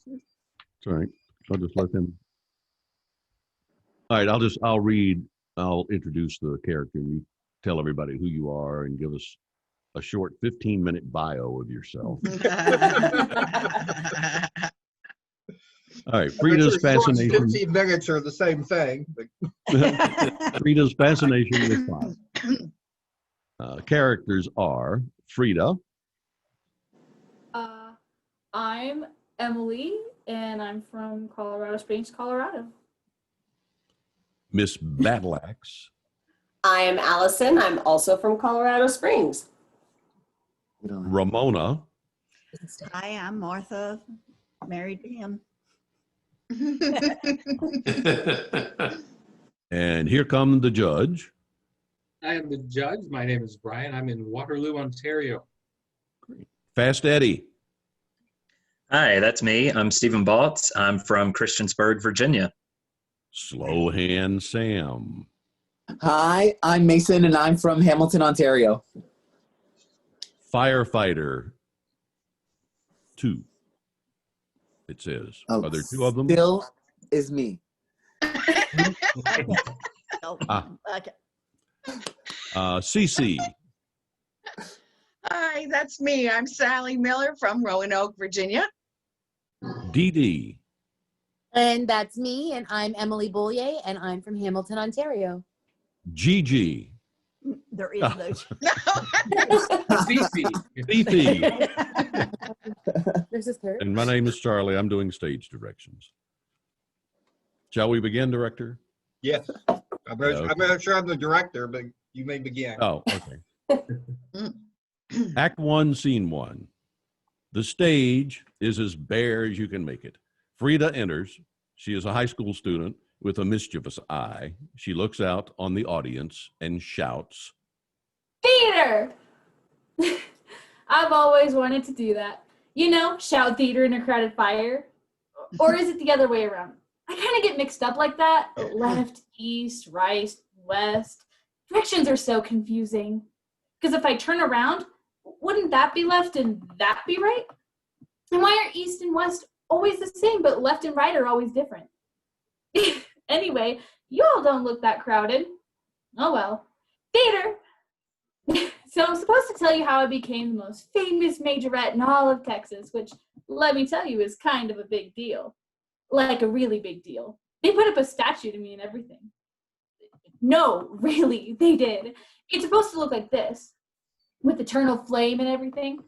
It's all right. I'll just let them. All right, I'll introduce the character. You tell everybody who you are and give us a short 15-minute bio of yourself. All right, Freeda'S Fascination. 15 minutes are the same thing. Freeda'S Fascination with Fire. Characters are Frida. I'm Emily, and I'm from Colorado Springs, Colorado. Miss Battleaxe. I am Allison. I'm also from Colorado Springs. Ramona. Hi, I'm Martha, married to him. And here comes the judge. I am the judge. My name is Brian. I'm in Waterloo, Ontario. Fast Eddie. Hi, that's me. I'm Stephen Baltz. I'm from Christiansburg, Virginia. Slow Hand Sam. Hi, I'm Mason, and I'm from Hamilton, Ontario. Firefighter 2. It says. Oh, Are there two of them? Still is me. Okay. CC. Hi, that's me. I'm Sally Miller from Roanoke, Virginia. DD. And that's me, and I'm Emily Boulier, and I'm from Hamilton, Ontario. GG. There is no. Fifi. There's his third. And my name is Charlie. I'm doing stage directions. Shall we begin, director? Yes. I'm not sure I'm the director, but you may begin. Oh, okay. Act 1, Scene 1. The stage is as bare as you can make it. Frida enters. She is a high school student with a mischievous eye. She looks out on the audience and shouts, Theater! I've always wanted to do that. You know, shout theater in a crowded fire. Or is it the other way around? I kind of get mixed up like that. Left, east, right, west. Directions are so confusing. Because if I turn around, wouldn't that be left and that be right? And why are east and west always the same, but left and right are always different? Anyway, you all don't look that crowded. Oh well. Theater! So I'm supposed to tell you how I became the most famous majorette in all of Texas, which, let me tell you, is kind of a big deal. Like a really big deal. They put up a statue to me and everything. No, really, they did. It's supposed to look like this, with eternal flame and everything.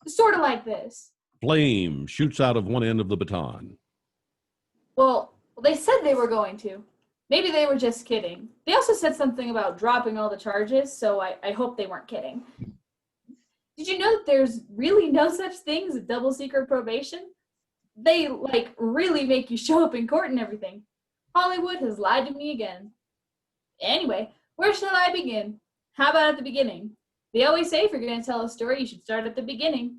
Sort of like this. Flame shoots out of one end of the baton. Well, they said they were going to. Maybe they were just kidding. They also said something about dropping all the charges, so I hope they weren't kidding. Did you know that there's really no such thing as a double secret probation? They, really make you show up in court and everything. Hollywood has lied to me again. Anyway, where shall I begin? How about at the beginning? They always say if you're going to tell a story, you should start at the beginning.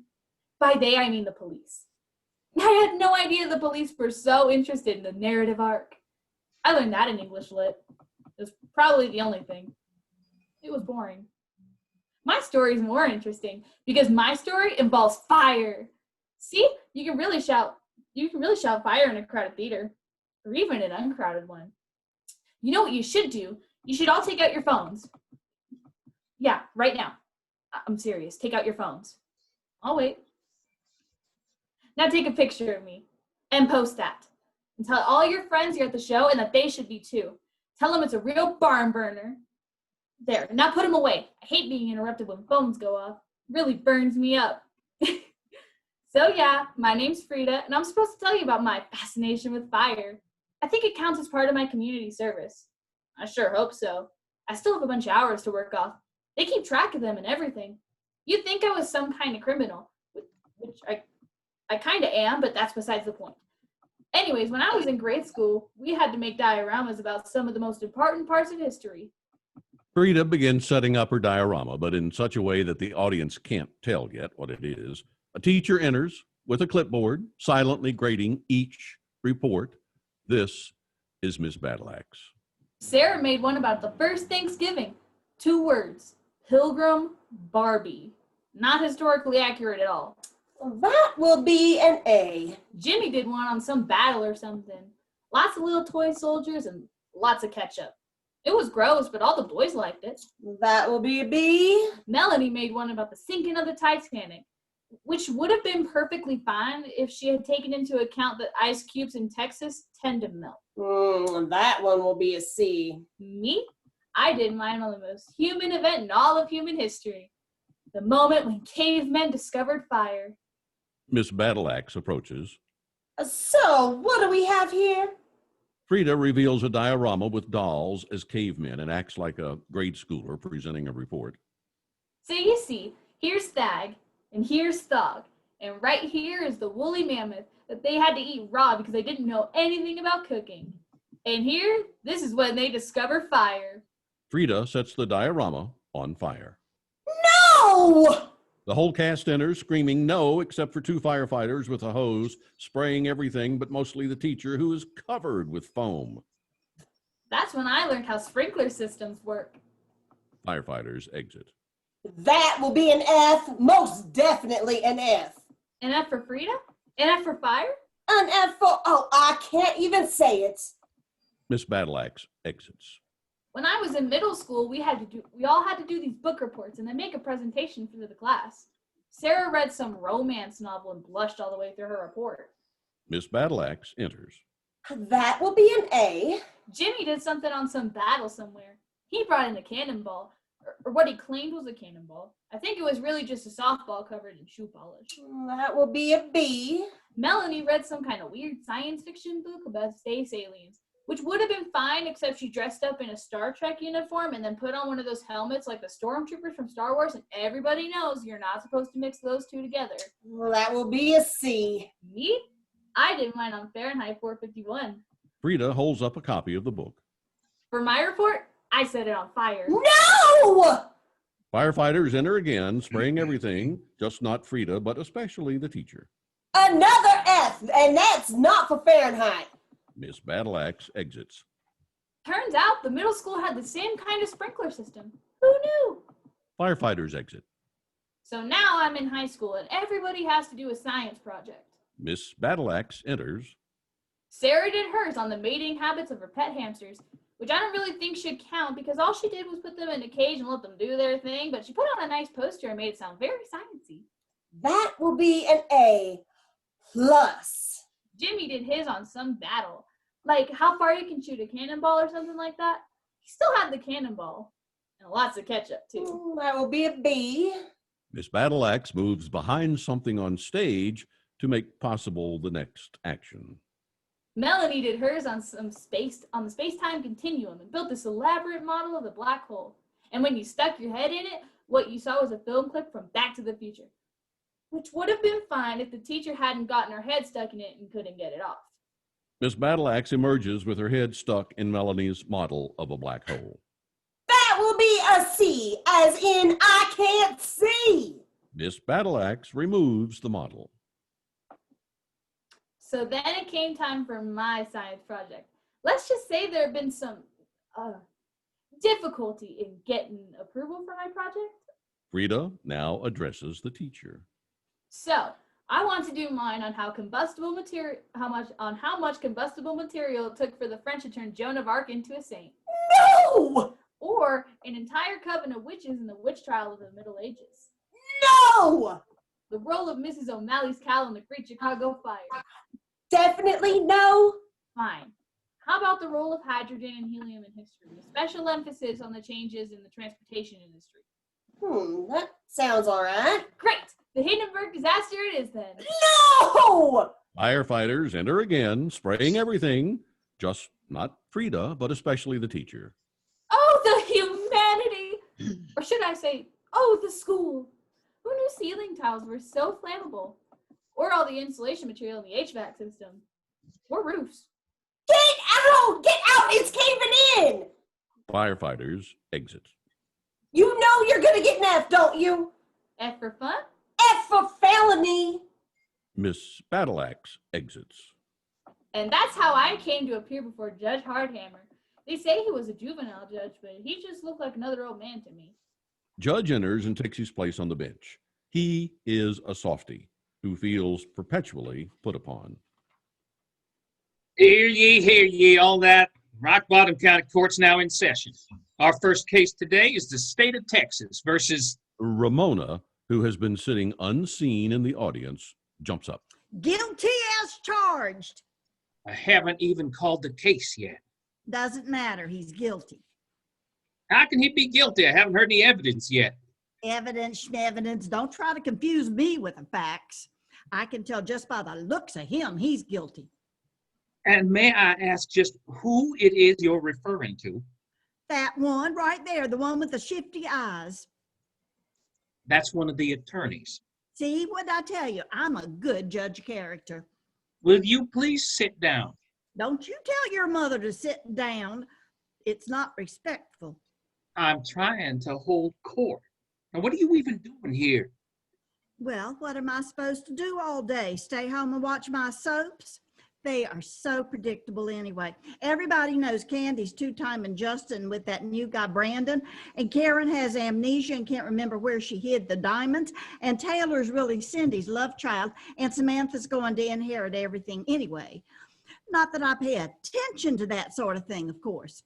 By they, I mean the police. I had no idea the police were so interested in the narrative arc. I learned that in English Lit. It was probably the only thing. It was boring. My story is more interesting because my story involves fire. See, you can really shout fire in a crowded theater, or even an uncrowded one. You know what you should do? You should all take out your phones. Yeah, right now. I'm serious. Take out your phones. I'll wait. Now take a picture of me and post that. And tell all your friends you're at the show and that they should be too. Tell them it's a real barn burner. There, now put them away. I hate being interrupted when phones go off. It really burns me up. So yeah, my name's Frida, and I'm supposed to tell you about my fascination with fire. I think it counts as part of my community service. I sure hope so. I still have a bunch of hours to work off. They keep track of them and everything. You'd think I was some kind of criminal, which I kind of am, but that's besides the point. Anyways, when I was in grade school, we had to make dioramas about some of the most important parts of history. Frida begins setting up her diorama, but in such a way that the audience can't tell yet what it is. A teacher enters with a clipboard, silently grading each report. This is Miss Battleaxe. Sarah made one about the first Thanksgiving. 2 words, Pilgrim Barbie. Not historically accurate at all. That will be an A. Jimmy did one on some battle or something. Lots of little toy soldiers and lots of ketchup. It was gross, but all the boys liked it. That will be a B. Melanie made one about the sinking of the Titanic, which would have been perfectly fine if she had taken into account that ice cubes in Texas tend to melt. That one will be a C. Me? I did mine on the most human event in all of human history. The moment when cavemen discovered fire. Miss Battleaxe approaches. So, what do we have here? Frida reveals a diorama with dolls as cavemen and acts like a grade schooler presenting a report. So you see, here's Thag, and here's Thog, and right here is the woolly mammoth that they had to eat raw because they didn't know anything about cooking. And here, this is when they discover fire. Frida sets the diorama on fire. No! The whole cast enters, screaming no, except for 2 firefighters with a hose, spraying everything, but mostly the teacher, who is covered with foam. That's when I learned how sprinkler systems work. Firefighters exit. That will be an F. Most definitely an F. An F for Frida? An F for fire? An F for, oh, I can't even say it. Miss Battleaxe exits. When I was in middle school, we all had to do these book reports and then make a presentation for the class. Sarah read some romance novel and blushed all the way through her report. Miss Battleaxe enters. That will be an A. Jimmy did something on some battle somewhere. He brought in a cannonball, or what he claimed was a cannonball. I think it was really just a softball covered in shoe polish. That will be a B. Melanie read some kind of weird science fiction book about space aliens, which would have been fine except she dressed up in a Star Trek uniform and then put on one of those helmets like the stormtroopers from Star Wars, and everybody knows you're not supposed to mix those two together. That will be a C. Me? I did mine on Fahrenheit 451. Frida holds up a copy of the book. For my report, I set it on fire. No! Firefighters enter again, spraying everything, just not Frida, but especially the teacher. Another F, and that's not for Fahrenheit. Miss Battleaxe exits. Turns out the middle school had the same kind of sprinkler system. Who knew? Firefighters exit. So now I'm in high school and everybody has to do a science project. Miss Battleaxe enters. Sarah did hers on the mating habits of her pet hamsters, which I don't really think should count because all she did was put them in a cage and let them do their thing, but she put on a nice poster and made it sound very sciencey. That will be an A plus. Jimmy did his on some battle, like how far you can shoot a cannonball or something like that. He still had the cannonball and lots of ketchup too. That will be a B. Miss Battleaxe moves behind something on stage to make possible the next action. Melanie did hers on the space-time continuum and built this elaborate model of the black hole. And when you stuck your head in it, what you saw was a film clip from Back to the Future, which would have been fine if the teacher hadn't gotten her head stuck in it and couldn't get it off. Miss Battleaxe emerges with her head stuck in Melanie's model of a black hole. That will be a C, as in I can't see. Miss Battleaxe removes the model. So then it came time for my science project. Let's just say there have been some difficulty in getting approval for my project. Frida now addresses the teacher. So I want to do mine on how much combustible material it took for the French to turn Joan of Arc into a saint. No! Or an entire coven of witches in the witch trial of the Middle Ages. No! The role of Mrs. O'Malley's cow in the Great Chicago Fire. Definitely no. Fine. How about the role of hydrogen and helium in history, with special emphasis on the changes in the transportation industry? That sounds all right. Great! The Hindenburg disaster it is then. No! Firefighters enter again, spraying everything, just not Frida, but especially the teacher. Oh, the humanity! Or should I say, oh, the school. Who knew ceiling tiles were so flammable? Or all the insulation material in the HVAC system. Or roofs. Get out! Get out! It's caving in! Firefighters exit. You know you're gonna get an F, don't you? F for fun? F for felony. Miss Battleaxe exits. And that's how I came to appear before Judge Hardhammer. They say he was a juvenile judge, but he just looked like another old man to me. Judge enters and takes his place on the bench. He is a softy who feels perpetually put upon. Hear ye, all that. Rock Bottom County Court's now in session. Our first case today is the state of Texas versus Ramona, who has been sitting unseen in the audience, jumps up. Guilty as charged. I haven't even called the case yet. Doesn't matter. He's guilty. How can he be guilty? I haven't heard any evidence yet. Evidence. Don't try to confuse me with the facts. I can tell just by the looks of him, he's guilty. And may I ask just who it is you're referring to? That one right there, the one with the shifty eyes. That's one of the attorneys. See, what I tell you? I'm a good judge of character. Will you please sit down? Don't you tell your mother to sit down. It's not respectful. I'm trying to hold court. And what are you even doing here? Well, what am I supposed to do all day? Stay home and watch my soaps? They are so predictable anyway. Everybody knows Candy's two-timing Justin with that new guy, Brandon. And Karen has amnesia and can't remember where she hid the diamonds. And Taylor's really Cindy's love child. And Samantha's going to inherit everything anyway. Not that I pay attention to that sort of thing, of course.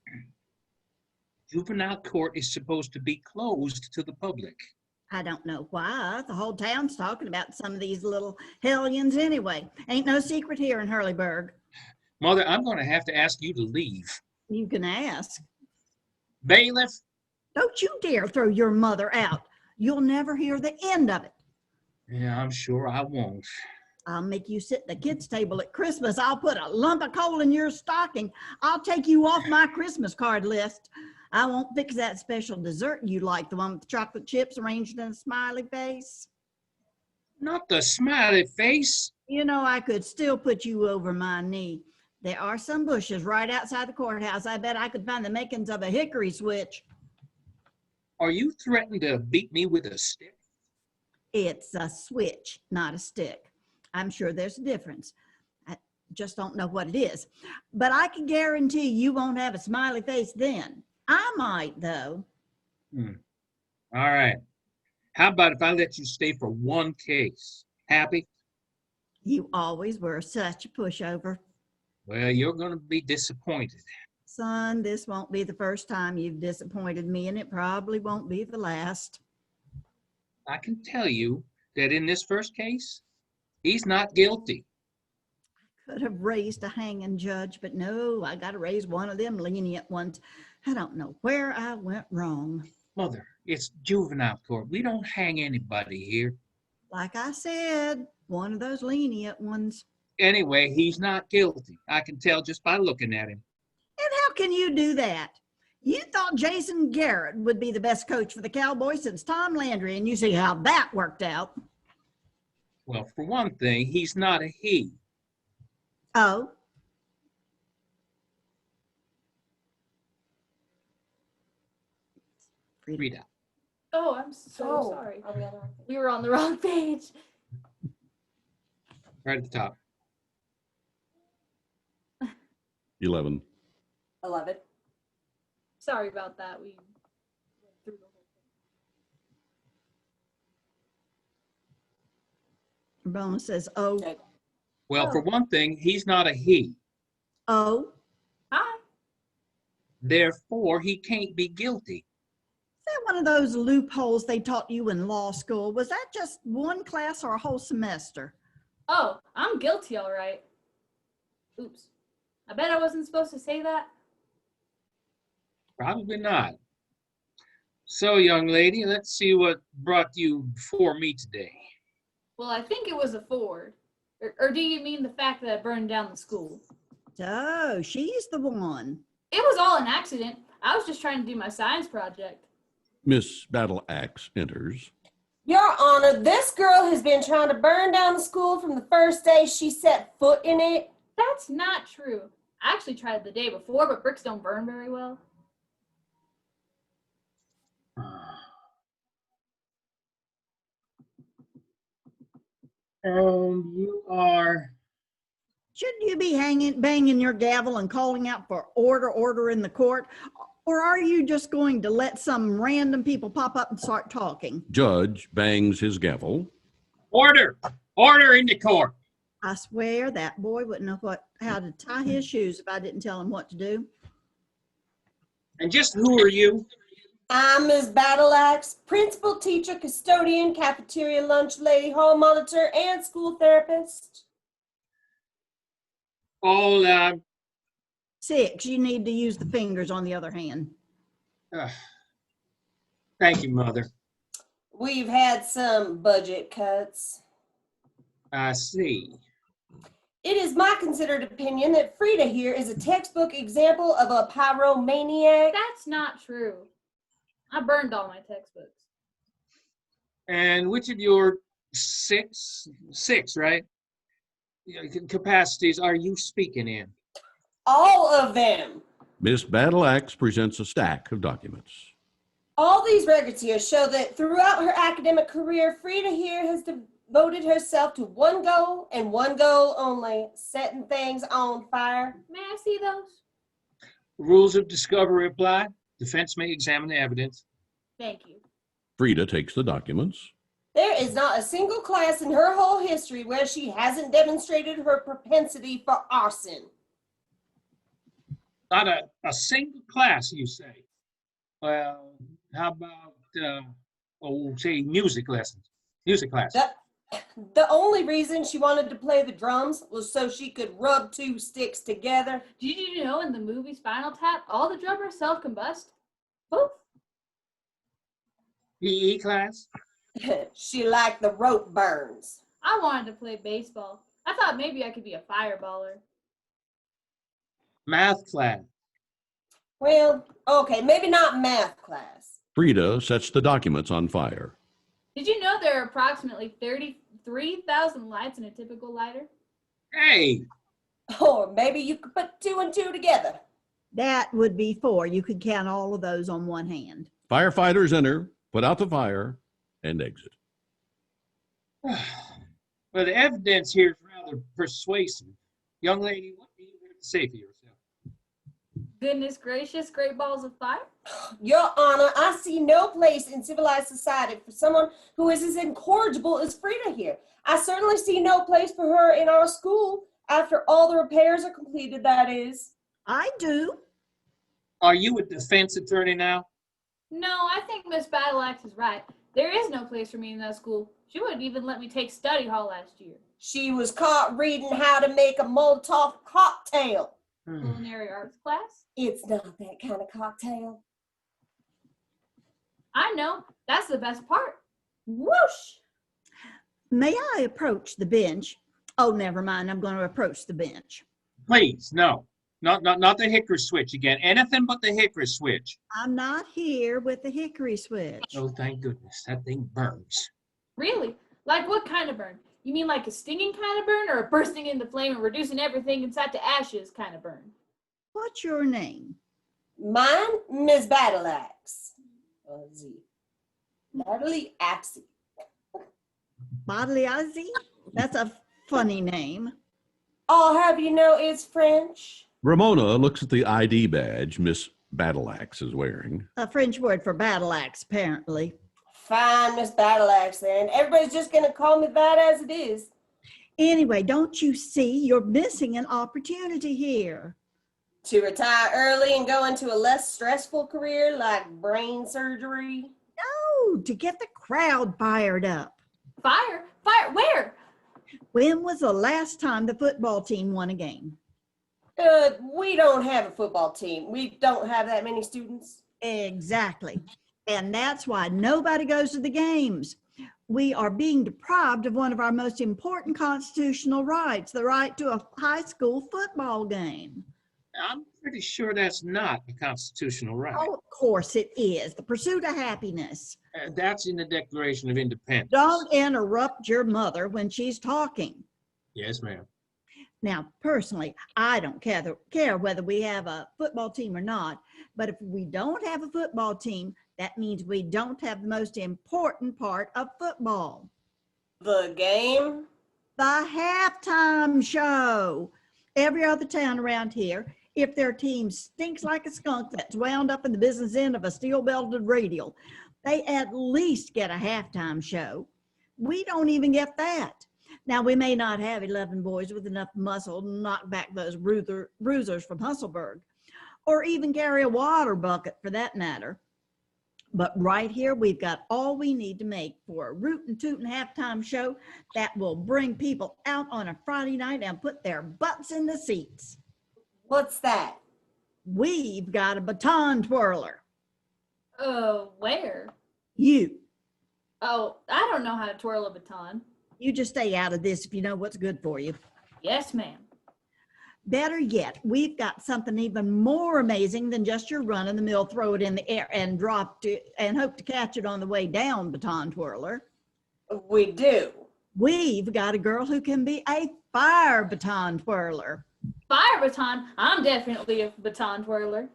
Juvenile court is supposed to be closed to the public. I don't know why. The whole town's talking about some of these little hellions anyway. Ain't no secret here in Hurleyburg. Mother, I'm going to have to ask you to leave. You can ask. Bailiff? Don't you dare throw your mother out. You'll never hear the end of it. Yeah, I'm sure I won't. I'll make you sit at the kids' table at Christmas. I'll put a lump of coal in your stocking. I'll take you off my Christmas card list. I won't fix that special dessert you like, the one with the chocolate chips arranged in a smiley face. Not the smiley face. You know, I could still put you over my knee. There are some bushes right outside the courthouse. I bet I could find the makings of a hickory switch. Are you threatening to beat me with a stick? It's a switch, not a stick. I'm sure there's a difference. I just don't know what it is. But I can guarantee you won't have a smiley face then. I might, though. All right. How about if I let you stay for one case? Happy? You always were such a pushover. Well, you're going to be disappointed. Son, this won't be the first time you've disappointed me, and it probably won't be the last. I can tell you that in this first case, he's not guilty. Could have raised a hanging judge, but no, I got to raise one of them lenient ones. I don't know where I went wrong. Mother, it's juvenile court. We don't hang anybody here. Like I said, one of those lenient ones. Anyway, he's not guilty. I can tell just by looking at him. And how can you do that? You thought Jason Garrett would be the best coach for the Cowboys since Tom Landry, and you see how that worked out. Well, for one thing, he's not a he. Oh? Frida. Oh, I'm so sorry. We were on the wrong page. Right at the top. 11. 11. Sorry about that. We went through the whole thing. Ramona says, oh. Okay. Well, for one thing, he's not a he. Oh? Hi. Therefore, he can't be guilty. Is that one of those loopholes they taught you in law school? Was that just one class or a whole semester? Oh, I'm guilty, all right. Oops. I bet I wasn't supposed to say that. Probably not. So, young lady, let's see what brought you before me today. Well, I think it was a Ford. Or do you mean the fact that I burned down the school? Oh, she's the one. It was all an accident. I was just trying to do my science project. Miss Battle Axe enters. Your Honor, this girl has been trying to burn down the school from the first day she set foot in it. That's not true. I actually tried the day before, but bricks don't burn very well. And you are... Shouldn't you be banging your gavel and calling out for order in the court? Or are you just going to let some random people pop up and start talking? Judge bangs his gavel. Order! Order in the court. I swear that boy wouldn't know how to tie his shoes if I didn't tell him what to do. And just who are you? I'm Ms. Battleaxe, principal, teacher, custodian, cafeteria, lunch lady, hall monitor, and school therapist. All, 6, you need to use the fingers on the other hand. thank you, Mother. We've had some budget cuts. I see. It is my considered opinion that Frida here is a textbook example of a pyromaniac. That's not true. I burned all my textbooks. And which of your six, right? Capacities are you speaking in? All of them. Miss Battleaxe presents a stack of documents. All these records here show that throughout her academic career, Frida here has devoted herself to one goal and one goal only, setting things on fire. May I see those? Rules of discovery apply. Defense may examine the evidence. Thank you. Frida takes the documents. There is not a single class in her whole history where she hasn't demonstrated her propensity for arson. Not a single class, you say? Well, how about, say, music lessons? Music class. The only reason she wanted to play the drums was so she could rub 2 sticks together. Did you know in the movie Spinal Tap, all the drummers self-combust? Poof. PE class? She liked the rope burns. I wanted to play baseball. I thought maybe I could be a fireballer. Math class? Well, okay, maybe not math class. Frida sets the documents on fire. Did you know there are approximately 33,000 lights in a typical lighter? Hey! Or maybe you could put 2 and 2 together. That would be 4. You could count all of those on one hand. Firefighters enter, put out the fire, and exit. Well, the evidence here is rather persuasive. Young lady, what do you have to say for yourself? Goodness gracious, great balls of fire. Your Honor, I see no place in civilized society for someone who is as incorrigible as Frida here. I certainly see no place for her in our school after all the repairs are completed, that is. I do. Are you a defense attorney now? No, I think Miss Battleaxe is right. There is no place for me in that school. She wouldn't even let me take study hall last year. She was caught reading how to make a Molotov cocktail. Culinary arts class? It's not that kind of cocktail. I know. That's the best part. Whoosh! May I approach the bench? Oh, never mind. I'm going to approach the bench. Please, no. Not the hickory switch again. Anything but the hickory switch. I'm not here with the hickory switch. Oh, thank goodness. That thing burns. Really? Like what kind of burn? You mean like a stinging kind of burn or a bursting into flame and reducing everything inside to ashes kind of burn? What's your name? Mine, Miss Battleaxe. Battleaxe. Badliazi? That's a funny name. I'll have you know it's French. Ramona looks at the ID badge Miss Battleaxe is wearing. A French word for battle axe, apparently. Fine, Miss Battleaxe then. Everybody's just going to call me that as it is. Anyway, don't you see you're missing an opportunity here? To retire early and go into a less stressful career like brain surgery? No, to get the crowd fired up. Fire? Fire? Where? When was the last time the football team won a game? We don't have a football team. We don't have that many students. Exactly. And that's why nobody goes to the games. We are being deprived of one of our most important constitutional rights, the right to a high school football game. I'm pretty sure that's not a constitutional right. Oh, of course it is. The pursuit of happiness. That's in the Declaration of Independence. Don't interrupt your mother when she's talking. Yes, ma'am. Now, personally, I don't care whether we have a football team or not, but if we don't have a football team, that means we don't have the most important part of football. The game? The halftime show. Every other town around here, if their team stinks like a skunk that's wound up in the business end of a steel-belted radial, they at least get a halftime show. We don't even get that. Now, we may not have 11 boys with enough muscle to knock back those bruisers from Husselberg, or even carry a water bucket for that matter. But right here, we've got all we need to make for a rootin' tootin' halftime show that will bring people out on a Friday night and put their butts in the seats. What's that? We've got a baton twirler. Where? You. Oh, I don't know how to twirl a baton. You just stay out of this if you know what's good for you. Yes, ma'am. Better yet, we've got something even more amazing than just your run-of-the-mill, throw it in the air and drop it and hope to catch it on the way down baton twirler. We do. We've got a girl who can be a fire baton twirler. Fire baton? I'm definitely a baton twirler.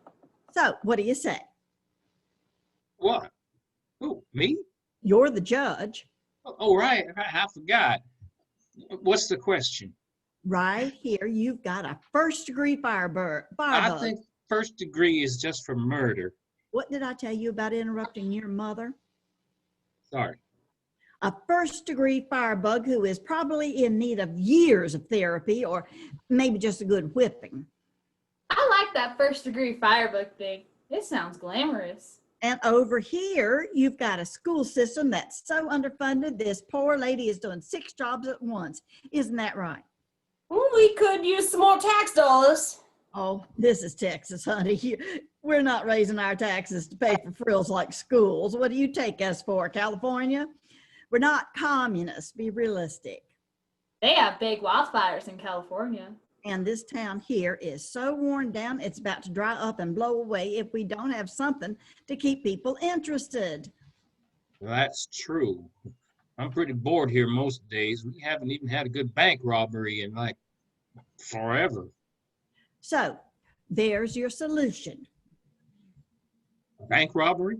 So what do you say? What? Who, me? You're the judge. Oh, right. I forgot. What's the question? Right here, you've got a first-degree I firebug. think first degree is just for murder. What did I tell you about interrupting your mother? Sorry. A first-degree firebug who is probably in need of years of therapy or maybe just a good whipping. I like that first-degree firebug thing. It sounds glamorous. And over here, you've got a school system that's so underfunded, this poor lady is doing 6 jobs at once. Isn't that right? We could use some more tax dollars. Oh, this is Texas, honey. We're not raising our taxes to pay for frills like schools. What do you take us for, California? We're not communists. Be realistic. They have big wildfires in California. And this town here is so worn down, it's about to dry up and blow away if we don't have something to keep people interested. Well, that's true. I'm pretty bored here most days. We haven't even had a good bank robbery in like forever. So there's your solution. Bank robbery?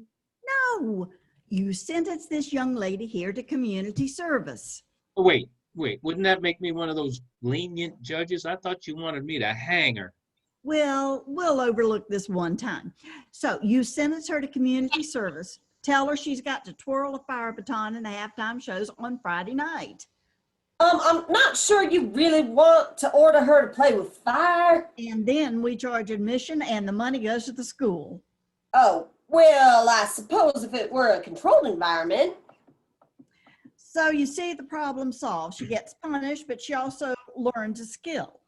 No, you sentence this young lady here to community service. Oh, wait. Wouldn't that make me one of those lenient judges? I thought you wanted me to hang her. Well, we'll overlook this one time. So you sentence her to community service. Tell her she's got to twirl a fire baton in the halftime shows on Friday night. I'm not sure you really want to order her to play with fire. And then we charge admission and the money goes to the school. Oh, well, I suppose if it were a controlled environment. So you see the problem solved. She gets punished, but she also learns a skill.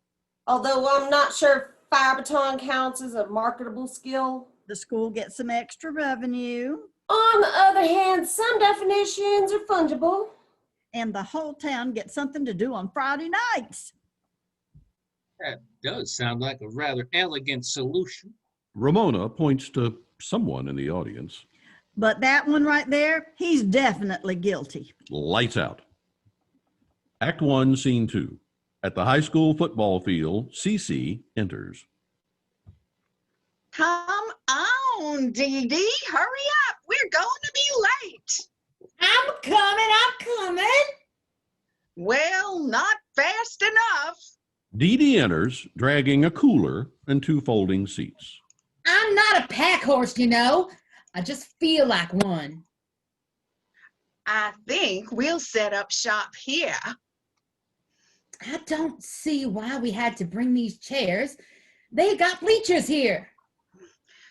Although I'm not sure if fire baton counts as a marketable skill. The school gets some extra revenue. On the other hand, some definitions are fungible. And the whole town gets something to do on Friday nights. That does sound like a rather elegant solution. Ramona points to someone in the audience. But that one right there, he's definitely guilty. Lights out. Act 1, Scene 2. At the high school football field, Cece enters. Come on, Dee Dee. Hurry up. We're going to be late. I'm coming. Well, not fast enough. Dee Dee enters, dragging a cooler and 2 folding seats. I'm not a pack horse, you know. I just feel like one. I think we'll set up shop here. I don't see why we had to bring these chairs. They got bleachers here.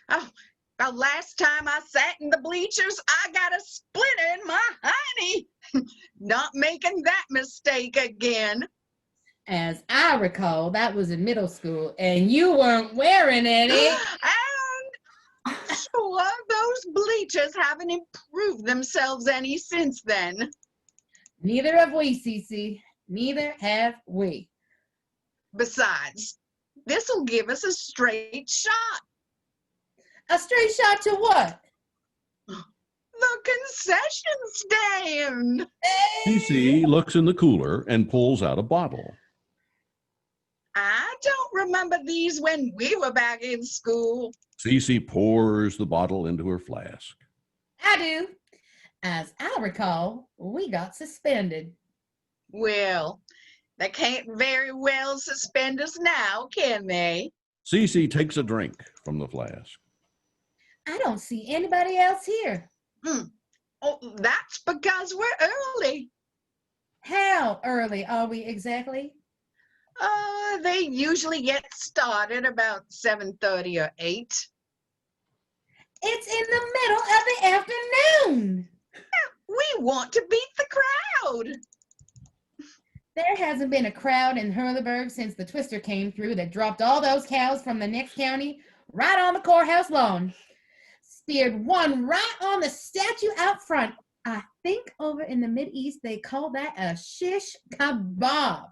Oh, the last time I sat in the bleachers, I got a splinter in my hiney. Not making that mistake again. As I recall, that was in middle school, and you weren't wearing any. And sure, those bleachers haven't improved themselves any since then. Neither have we, Cece. Neither have we. Besides, this'll give us a straight shot. A straight shot to what? The concession stand. Cece looks in the cooler and pulls out a bottle. I don't remember these when we were back in school. Cece pours the bottle into her flask. I do. As I recall, we got suspended. Well, they can't very well suspend us now, can they? Cece takes a drink from the flask. I don't see anybody else here. Oh, that's because we're early. How early are we exactly? They usually get started about 7:30 or 8. It's in the middle of the afternoon. We want to beat the crowd. There hasn't been a crowd in Hurleyburg since the twister came through that dropped all those cows from the next county right on the courthouse lawn. Speared one right on the statue out front. I think over in the Mideast they call that a shish kebab.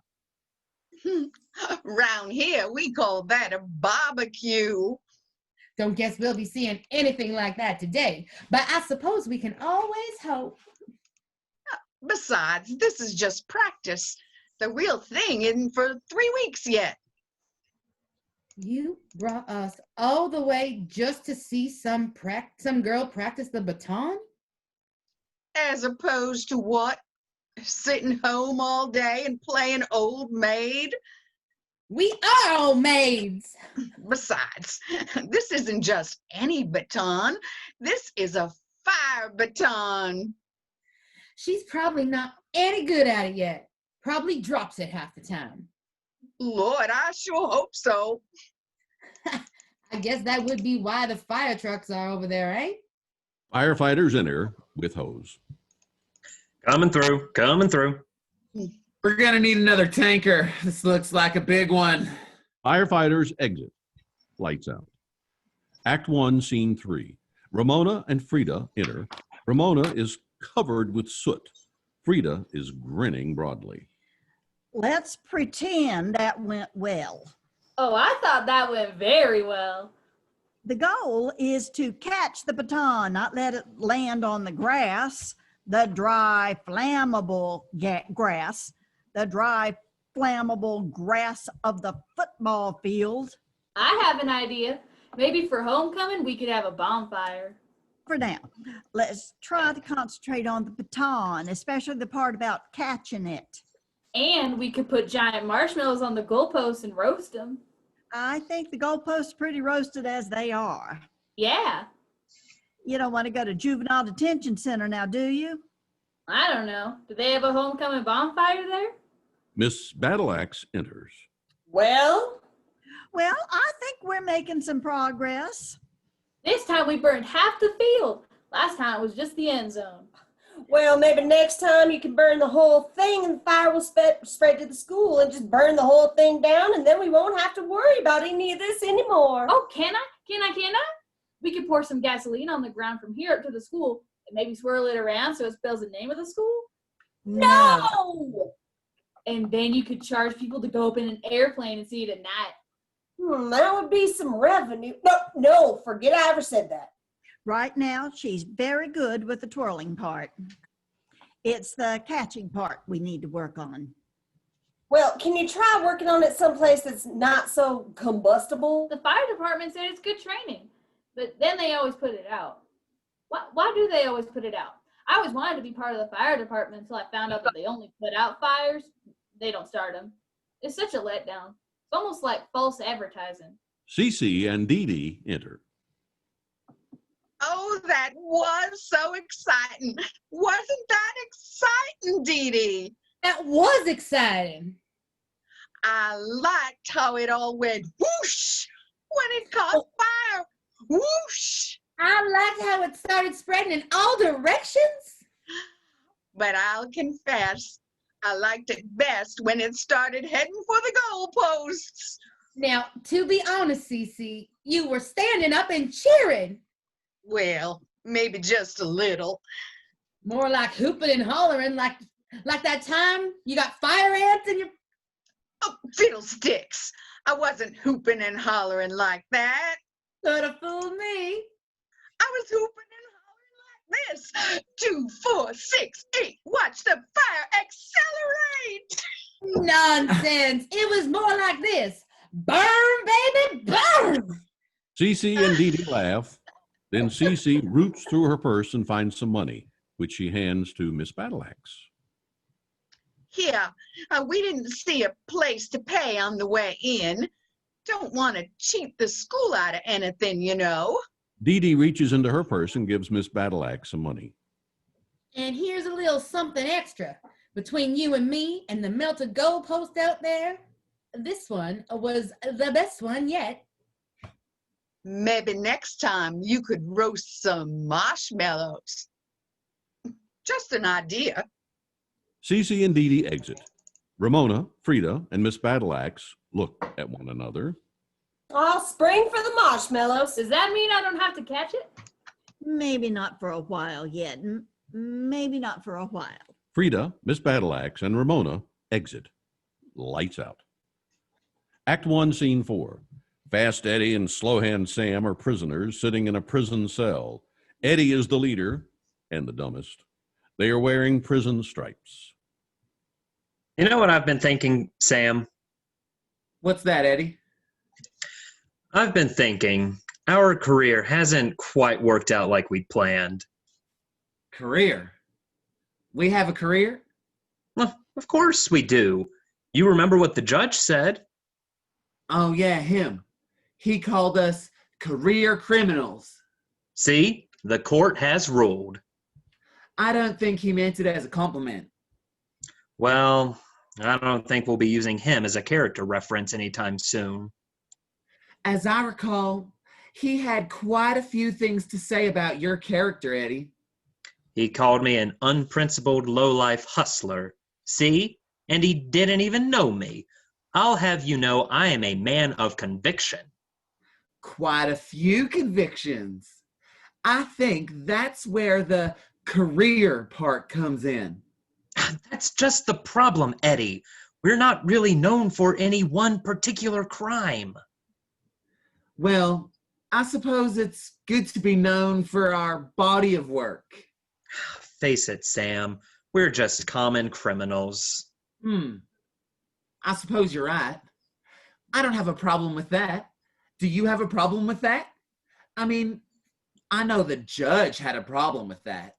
Round here, we call that a barbecue. Don't guess we'll be seeing anything like that today, but I suppose we can always hope. Besides, this is just practice. The real thing isn't for 3 weeks yet. You brought us all the way just to see some girl practice the baton? As opposed to what? Sitting home all day and playing old maid? We are old maids. Besides, this isn't just any baton. This is a fire baton. She's probably not any good at it yet. Probably drops it half the time. Lord, I sure hope so. I guess that would be why the fire trucks are over there, eh? Firefighters enter with hose. Coming through, coming through. We're gonna need another tanker. This looks like a big one. Firefighters exit. Lights out. Act 1, Scene 3. Ramona and Frida enter. Ramona is covered with soot. Frida is grinning broadly. Let's pretend that went well. Oh, I thought that went very well. The goal is to catch the baton, not let it land on the grass, the dry, flammable grass, the dry, flammable grass of the football field. I have an idea. Maybe for homecoming, we could have a bonfire. For now, let's try to concentrate on the baton, especially the part about catching it. And we could put giant marshmallows on the goalposts and roast them. I think the goalposts are pretty roasted as they are. Yeah. You don't want to go to juvenile detention center now, do you? I don't know. Do they have a homecoming bonfire there? Miss Battleaxe enters. Well, I think we're making some progress. This time we burned half the field. Last time it was just the end zone. well, maybe next time you can burn the whole thing and the fire will spread to the school and just burn the whole thing down, and then we won't have to worry about any of this anymore. Oh, can I? We could pour some gasoline on the ground from here up to the school and maybe swirl it around so it spells the name of the school. No! And then you could charge people to go up in an airplane and see it at night. That would be some revenue. No, forget I ever said that. Right now, she's very good with the twirling part. It's the catching part we need to work on. Well, can you try working on it someplace that's not so combustible? The fire department said it's good training, but then they always put it out. Why do they always put it out? I always wanted to be part of the fire department until I found out that they only put out fires. They don't start them. It's such a letdown. It's almost like false advertising. Cece and Dee Dee enter. Oh, that was so exciting. Wasn't that exciting, Dee Dee? That was exciting. I liked how it all went whoosh when it caught fire. Whoosh. I liked how it started spreading in all directions. But I'll confess, I liked it best when it started heading for the goalposts. Now, to be honest, Cece, you were standing up and cheering. Well, maybe just a little. More like hooping and hollering, like that time you got fire ants in your... Oh, fiddlesticks. I wasn't hooping and hollering like that. Could have fooled me. I was hooping and hollering like this. 2, 4, 6, 8. Watch the fire accelerate. Nonsense. It was more like this. Burn, baby, burn. Cece and Dee Dee laugh. Then Cece roots through her purse and finds some money, which she hands to Miss Battleaxe. Here, we didn't see a place to pay on the way in. Don't want to cheat the school out of anything, you know. Dee Dee reaches into her purse and gives Miss Battleaxe some money. And here's a little something extra. Between you and me and the melted goalpost out there, this one was the best one yet. Maybe next time you could roast some marshmallows. Just an idea. Cece and Dee Dee exit. Ramona, Frida, and Miss Battleaxe look at one another. I'll spring for the marshmallows. Does that mean I don't have to catch it? Maybe not for a while yet. Maybe not for a while. Frida, Miss Battleaxe, and Ramona exit. Lights out. Act 1, Scene 4. Fast Eddie and Slowhand Sam are prisoners sitting in a prison cell. Eddie is the leader and the dumbest. They are wearing prison stripes. You know what I've been thinking, Sam? What's that, Eddie? I've been thinking our career hasn't quite worked out like we planned. Career? We have a career? Well, of course we do. You remember what the judge said? Oh, yeah, him. He called us career criminals. See, the court has ruled. I don't think he meant it as a compliment. Well, I don't think we'll be using him as a character reference anytime soon. As I recall, he had quite a few things to say about your character, Eddie. He called me an unprincipled lowlife hustler. See? And he didn't even know me. I'll have you know I am a man of conviction. Quite a few convictions. I think that's where the career part comes in. That's just the problem, Eddie. We're not really known for any one particular crime. Well, I suppose it's good to be known for our body of work. Face it, Sam. We're just common criminals. I suppose you're right. I don't have a problem with that. Do you have a problem with that? I mean, I know the judge had a problem with that.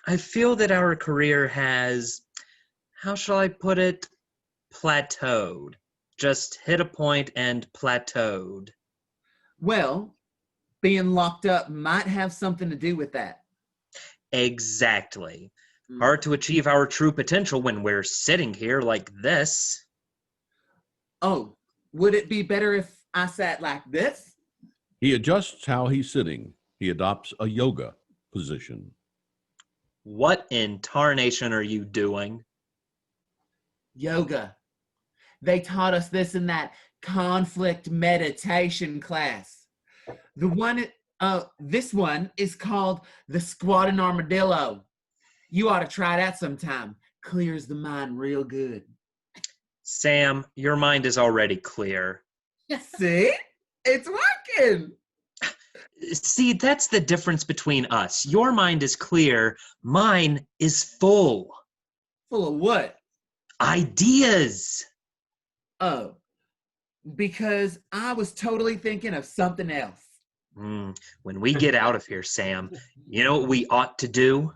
I feel that our career has, how shall I put it, plateaued. Just hit a point and plateaued. Well, being locked up might have something to do with that. Exactly. Hard to achieve our true potential when we're sitting here like this. Oh, would it be better if I sat like this? He adjusts how he's sitting. He adopts a yoga position. What in tarnation are you doing? Yoga. They taught us this in that conflict meditation class. This one is called the squatting armadillo. You ought to try that sometime. Clears the mind real good. Sam, your mind is already clear. See? It's working. See, that's the difference between us. Your mind is clear. Mine is full. Full of what? Ideas. Oh, because I was totally thinking of something else. When we get out of here, Sam, you know what we ought to do?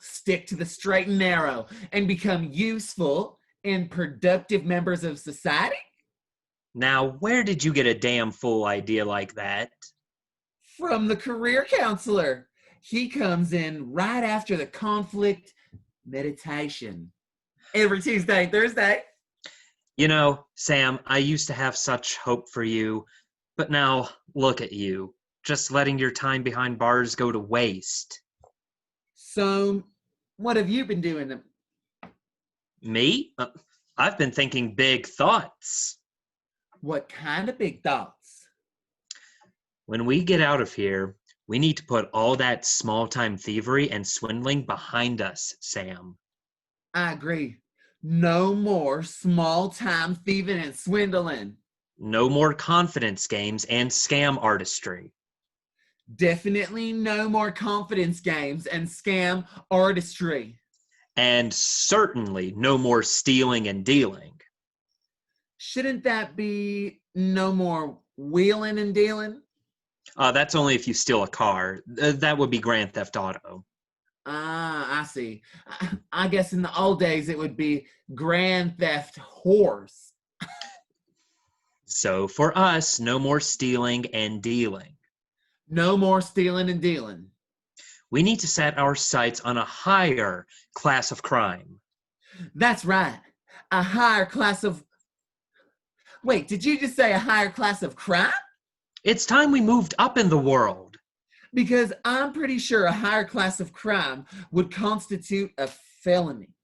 Stick to the straight and narrow and become useful and productive members of society? Now, where did you get a damn fool idea like that? From the career counselor. He comes in right after the conflict meditation. Every Tuesday and Thursday. You know, Sam, I used to have such hope for you, but now look at you, just letting your time behind bars go to waste. So, what have you been doing? Me? I've been thinking big thoughts. What kind of big thoughts? When we get out of here, we need to put all that small-time thievery and swindling behind us, Sam. I agree. No more small-time thieving and swindling. No more confidence games and scam artistry. Definitely no more confidence games and scam artistry. And certainly no more stealing and dealing. Shouldn't that be no more wheeling and dealing? That's only if you steal a car. That would be Grand Theft Auto. Ah, I see. I guess in the old days it would be Grand Theft Horse. So for us, no more stealing and dealing. No more stealing and dealing. We need to set our sights on a higher class of crime. That's right. A higher class of. Wait, did you just say a higher class of crime? It's time we moved up in the world. Because I'm pretty sure a higher class of crime would constitute a felony.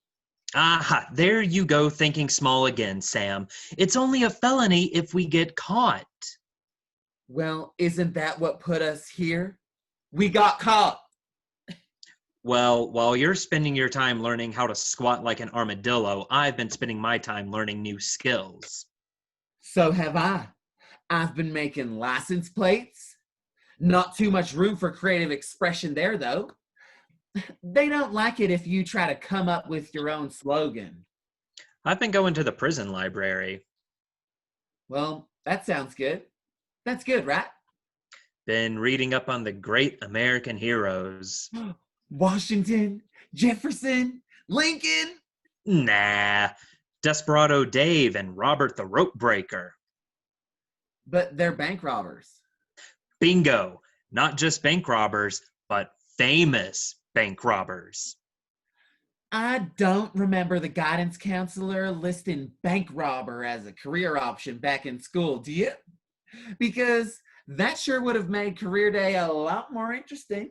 Aha, there you go thinking small again, Sam. It's only a felony if we get caught. Well, isn't that what put us here? We got caught. Well, while you're spending your time learning how to squat like an armadillo, I've been spending my time learning new skills. So have I. I've been making license plates. Not too much room for creative expression there, though. They don't like it if you try to come up with your own slogan. I've been going to the prison library. Well, that sounds good. That's good, right? Been reading up on the great American heroes. Washington, Jefferson, Lincoln. Nah, Desperado Dave and Robert the Rope Breaker. But they're bank robbers. Bingo! Not just bank robbers, but famous bank robbers. I don't remember the guidance counselor listing bank robber as a career option back in school, do you? Because that sure would have made career day a lot more interesting.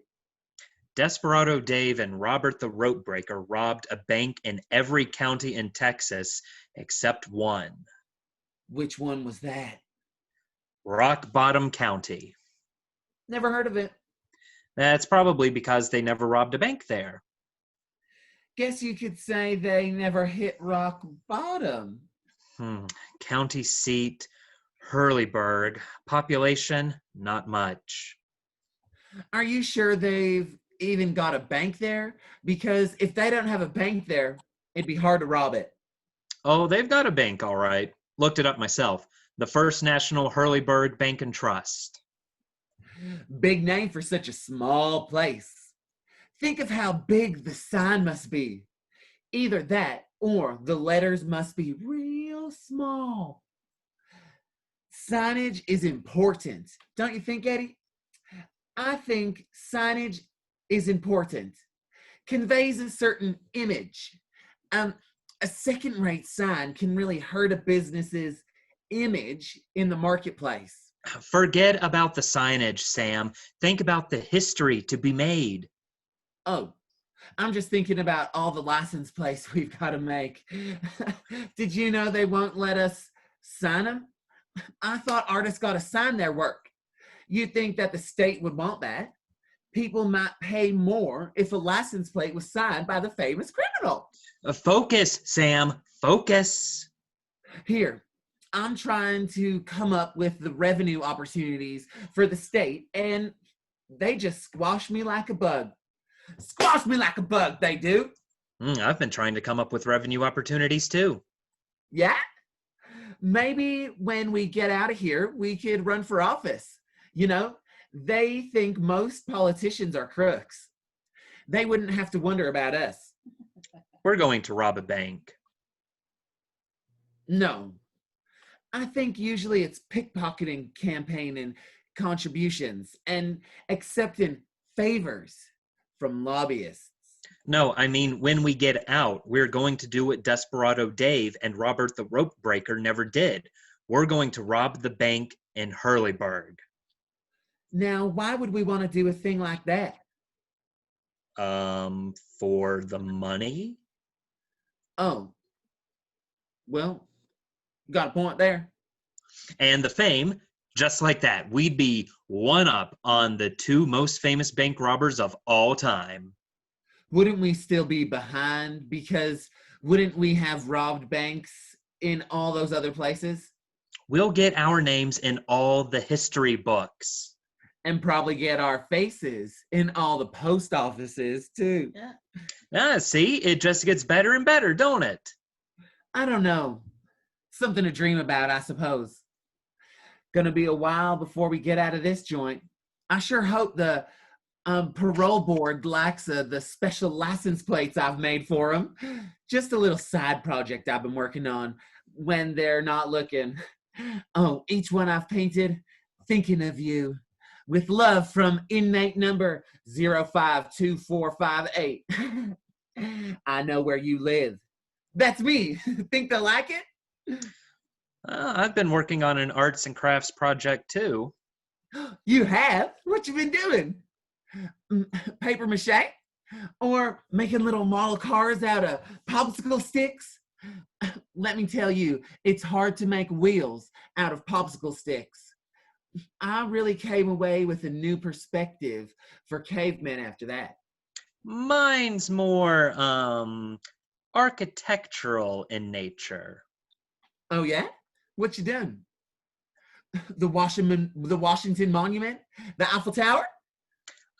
Desperado Dave and Robert the Rope Breaker robbed a bank in every county in Texas except one. Which one was that? Rock Bottom County. Never heard of it. That's probably because they never robbed a bank there. Guess you could say they never hit rock bottom. County seat, Hurleyburg. Population, not much. Are you sure they've even got a bank there? Because if they don't have a bank there, it'd be hard to rob it. Oh, they've got a bank, all right. Looked it up myself. The First National Hurleyburg Bank and Trust. Big name for such a small place. Think of how big the sign must be. Either that or the letters must be real small. Signage is important, don't you think, Eddie? I think signage is important. Conveys a certain image. A second-rate sign can really hurt a business's image in the marketplace. Forget about the signage, Sam. Think about the history to be made. Oh, I'm just thinking about all the license plates we've got to make. Did you know they won't let us sign them? I thought artists got to sign their work. You'd think that the state would want that. People might pay more if a license plate was signed by the famous criminal. Focus, Sam. Focus. Here, I'm trying to come up with the revenue opportunities for the state, and they just squash me like a bug. Squash me like a bug, they do. I've been trying to come up with revenue opportunities too. Yeah? Maybe when we get out of here, we could run for office. You know, they think most politicians are crooks. They wouldn't have to wonder about us. We're going to rob a bank. No. I think usually it's pickpocketing campaign and contributions and accepting favors from lobbyists. No, I mean, when we get out, we're going to do what Desperado Dave and Robert the Rope Breaker never did. We're going to rob the bank in Hurleyburg. Now, why would we want to do a thing like that? For the money? Oh. Well, got a point there. And the fame, just like that. We'd be one up on the two most famous bank robbers of all time. Wouldn't we still be behind? Because wouldn't we have robbed banks in all those other places? We'll get our names in all the history books. And probably get our faces in all the post offices, too. See, it just gets better and better, don't it? I don't know. Something to dream about, I suppose. Gonna be a while before we get out of this joint. I sure hope the parole board likes the special license plates I've made for them. Just a little side project I've been working on when they're not looking. Oh, each one I've painted, thinking of you. With love from inmate number 052458. I know where you live. That's me. Think they'll like it? I've been working on an arts and crafts project too. You have? What you been doing? Paper mache? Or making little model cars out of popsicle sticks? Let me tell you, it's hard to make wheels out of popsicle sticks. I really came away with a new perspective for cavemen after that. Mine's more architectural in nature. Oh yeah? What you done? The Washington Monument? The Eiffel Tower?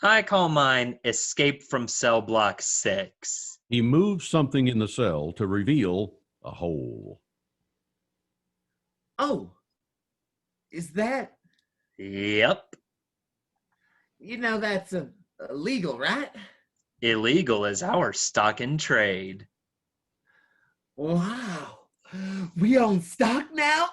I call mine Escape from Cell Block 6. He moves something in the cell to reveal a hole. Oh, is that? Yep. You know that's illegal, right? Illegal is our stock in trade. Wow. We own stock now?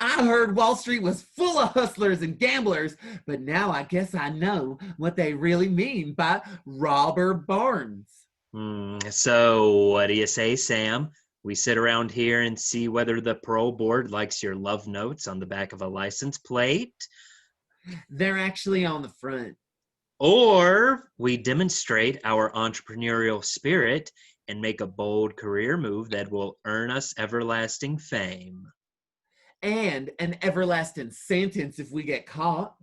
I heard Wall Street was full of hustlers and gamblers, but now I guess I know what they really mean by robber barons. So what do you say, Sam? We sit around here and see whether the parole board likes your love notes on the back of a license plate? They're actually on the front. Or we demonstrate our entrepreneurial spirit and make a bold career move that will earn us everlasting fame. And an everlasting sentence if we get caught.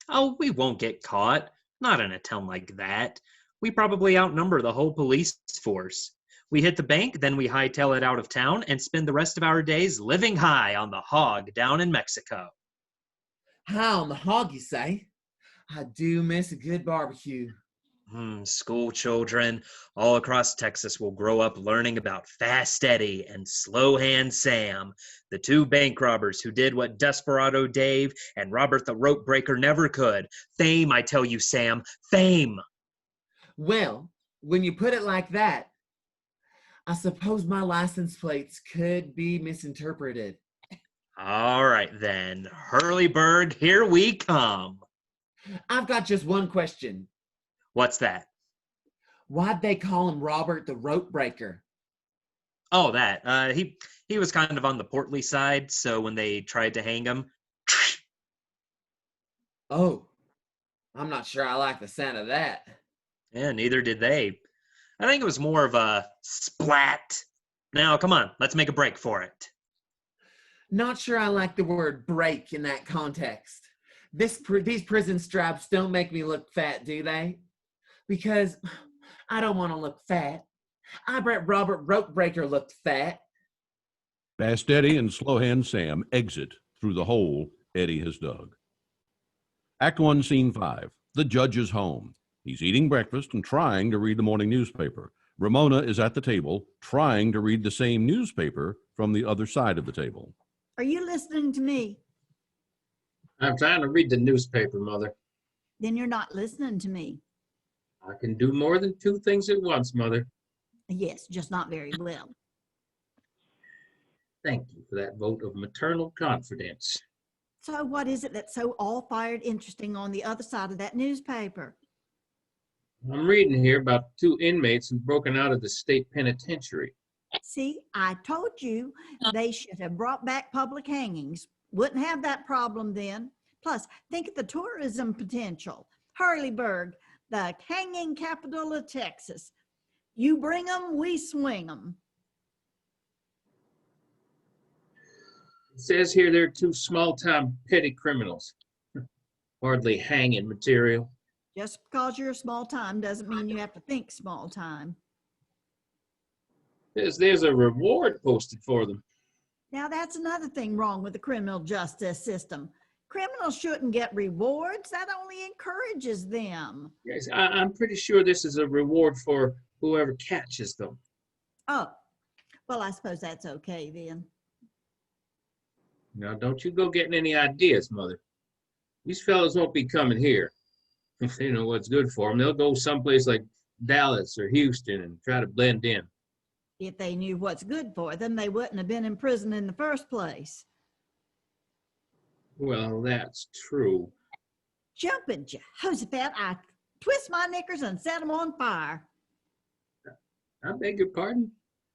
Oh, we won't get caught. Not in a town like that. We probably outnumber the whole police force. We hit the bank, then we hightail it out of town and spend the rest of our days living high on the hog down in Mexico. High on the hog, you say? I do miss a good barbecue. School children all across Texas will grow up learning about Fast Eddie and Slow Hand Sam, the two bank robbers who did what Desperado Dave and Robert the Rope Breaker never could. Fame, I tell you, Sam, fame. Well, when you put it like that, I suppose my license plates could be misinterpreted. All right, then. Hurleyburg, here we come. I've got just one question. What's that? Why'd they call him Robert the Rope Breaker? Oh, that. He was kind of on the portly side, so when they tried to hang him... Oh, I'm not sure I like the sound of that. Yeah, neither did they. I think it was more of a splat. Now, come on, let's make a break for it. Not sure I like the word break in that context. These prison straps don't make me look fat, do they? Because I don't want to look fat. I bet Robert Rope Breaker looked fat. Fast Eddie and Slow Hand Sam exit through the hole Eddie has dug. Act 1, Scene 5. The judge is home. He's eating breakfast and trying to read the morning newspaper. Ramona is at the table, trying to read the same newspaper from the other side of the table. Are you listening to me? I'm trying to read the newspaper, Mother. Then you're not listening to me. I can do more than two things at once, Mother. Yes, just not very well. Thank you for that vote of maternal confidence. So what is it that's so all-fired interesting on the other side of that newspaper? I'm reading here about two inmates who've broken out of the state penitentiary. See, I told you they should have brought back public hangings. Wouldn't have that problem then. Plus, think of the tourism potential. Hurleyburg, the hanging capital of Texas. You bring them, we swing them. It says here they're two small-time petty criminals. Hardly hanging material. Just because you're small time doesn't mean you have to think small time. There's a reward posted for them. Now that's another thing wrong with the criminal justice system. Criminals shouldn't get rewards. That only encourages them. Yes, I'm pretty sure this is a reward for whoever catches them. Oh, well, I suppose that's okay then. Now, don't you go getting any ideas, Mother. These fellas won't be coming here. If they know what's good for them, they'll go someplace like Dallas or Houston and try to blend in. If they knew what's good for them, they wouldn't have been in prison in the first place. Well, that's true. Jumping Jehoshaphat, I twist my knickers and set them on fire. I beg your pardon?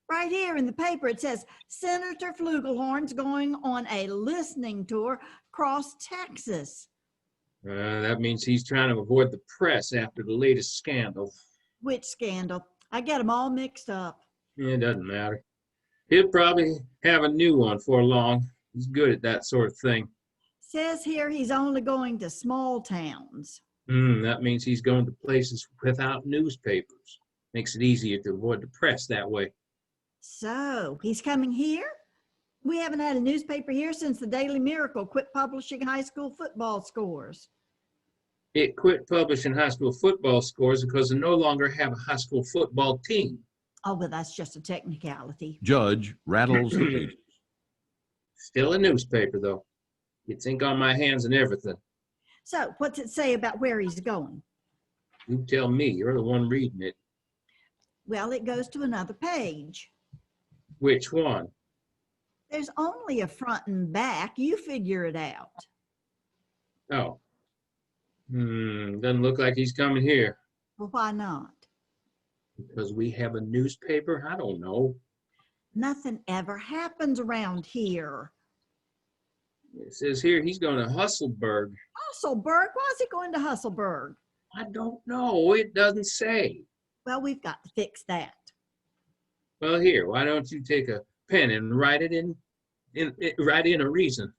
Right here in the paper, it says Senator Flugelhorn's going on a listening tour across Texas. That means he's trying to avoid the press after the latest scandal. Which scandal? I get them all mixed up. It doesn't matter. He'll probably have a new one for long. He's good at that sort of thing. Says here he's only going to small towns. That means he's going to places without newspapers. Makes it easier to avoid the press that way. So he's coming here? We haven't had a newspaper here since the Daily Miracle quit publishing high school football scores. It quit publishing high school football scores because they no longer have a high school football team. Oh, well, that's just a technicality. Judge rattles the pages. Still a newspaper, though. Gets ink on my hands and everything. So what's it say about where he's going? You tell me. You're the one reading it. Well, it goes to another page. Which one? There's only a front and back. You figure it out. Oh. Doesn't look like he's coming here. Well, why not? Because we have a newspaper? I don't know. Nothing ever happens around here. It says here he's going to Hustleburg. Hustleburg? Why is he going to Hustleburg? I don't know. It doesn't say. Well, we've got to fix that. Well, here, why don't you take a pen and write in a reason?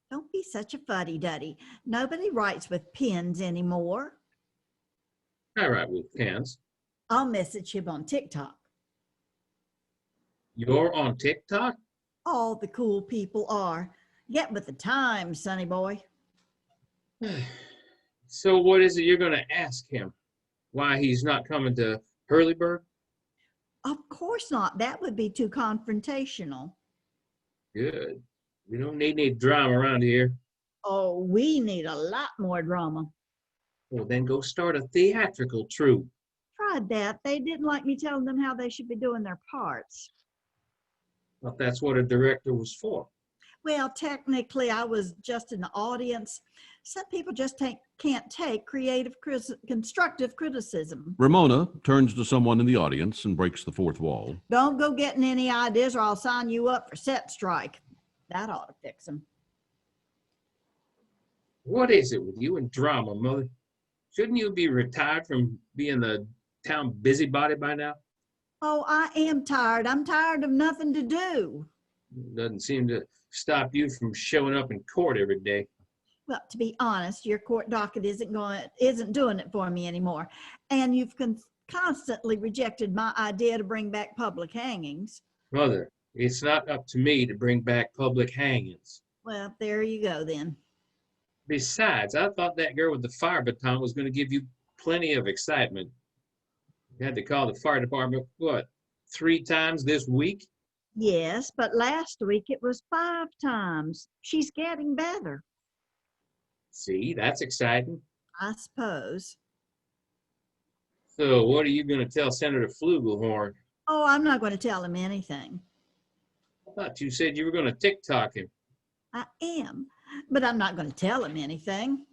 Don't be such a fuddy-duddy. Nobody writes with pens anymore. I write with pens. I'll message him on TikTok. You're on TikTok? All the cool people are. Get with the times, sonny boy. So what is it you're going to ask him? Why he's not coming to Hurleyburg? Of course not. That would be too confrontational. Good. We don't need any drama around here. Oh, we need a lot more drama. Well, then go start a theatrical troupe. Tried that. They didn't like me telling them how they should be doing their parts. Thought that's what a director was for. Well, technically, I was just in the audience. Some people just can't take constructive criticism. Ramona turns to someone in the audience and breaks the fourth wall. Don't go getting any ideas or I'll sign you up for set strike. That ought to fix them. What is it with you and drama, Mother? Shouldn't you be retired from being the town busybody by now? Oh, I am tired. I'm tired of nothing to do. Doesn't seem to stop you from showing up in court every day. Well, to be honest, your court docket isn't doing it for me anymore. And you've constantly rejected my idea to bring back public hangings. Mother, it's not up to me to bring back public hangings. Well, there you go then. Besides, I thought that girl with the fire baton was going to give you plenty of excitement. You had to call the fire department, what, 3 times this week? Yes, but last week it was 5 times. She's getting better. See, that's exciting. I suppose. So what are you going to tell Senator Flugelhorn? Oh, I'm not going to tell him anything. I thought you said you were going to TikTok him. I am, but I'm not going to tell him anything.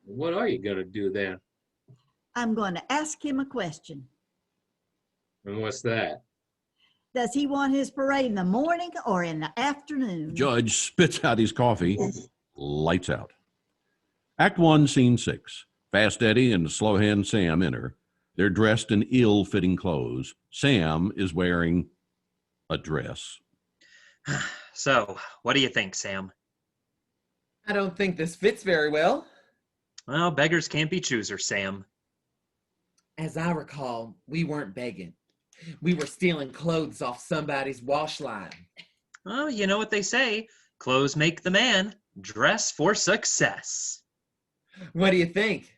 What are you going to do then? I'm going to ask him a question. And what's that? Does he want his parade in the morning or in the afternoon? Judge spits out his coffee, lights out. Act 1, Scene 6. Fast Eddie and Slow Hand Sam enter. They're dressed in ill-fitting clothes. Sam is wearing a dress. So, what do you think, Sam? I don't think this fits very well. Well, beggars can't be choosers, Sam. As I recall, we weren't begging. We were stealing clothes off somebody's wash line. Well, you know what they say. Clothes make the man. Dress for success. What do you think?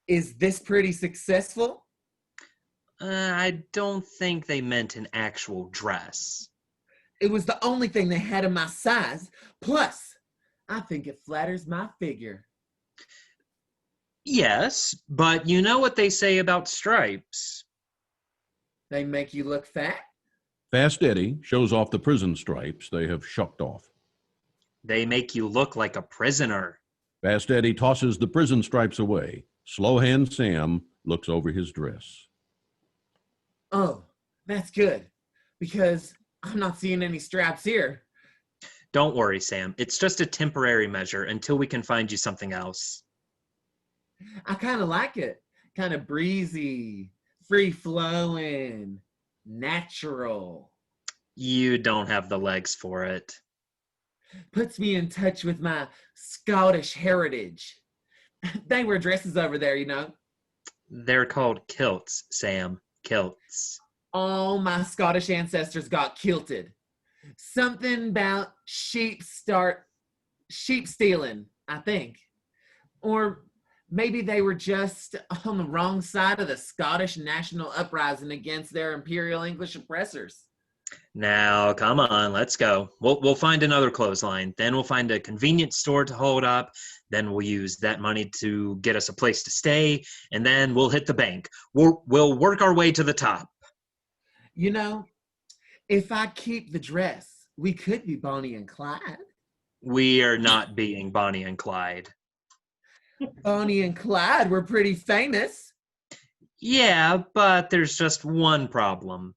Is this pretty successful? I don't think they meant an actual dress. It was the only thing they had in my size. Plus, I think it flatters my figure. Yes, but you know what they say about stripes. They make you look fat? Fast Eddie shows off the prison stripes they have shucked off. They make you look like a prisoner. Fast Eddie tosses the prison stripes away. Slow Hand Sam looks over his dress. Oh, That's good, because I'm not seeing any straps here. Don't worry, Sam. It's just a temporary measure until we can find you something else. I kind of like it. Kind of breezy, free-flowing, natural. You don't have the legs for it. Puts me in touch with my Scottish heritage. They wear dresses over there, you know. They're called kilts, Sam. Kilts. All my Scottish ancestors got kilted. Something about sheep stealing, I think. Or maybe they were just on the wrong side of the Scottish national uprising against their imperial English oppressors. Now, come on, let's go. We'll find another clothesline. Then we'll find a convenient store to hold up. Then we'll use that money to get us a place to stay. And then we'll hit the bank. We'll work our way to the top. You know, if I keep the dress, we could be Bonnie and Clyde. We are not being Bonnie and Clyde. Bonnie and Clyde were pretty famous. Yeah, but there's just one problem.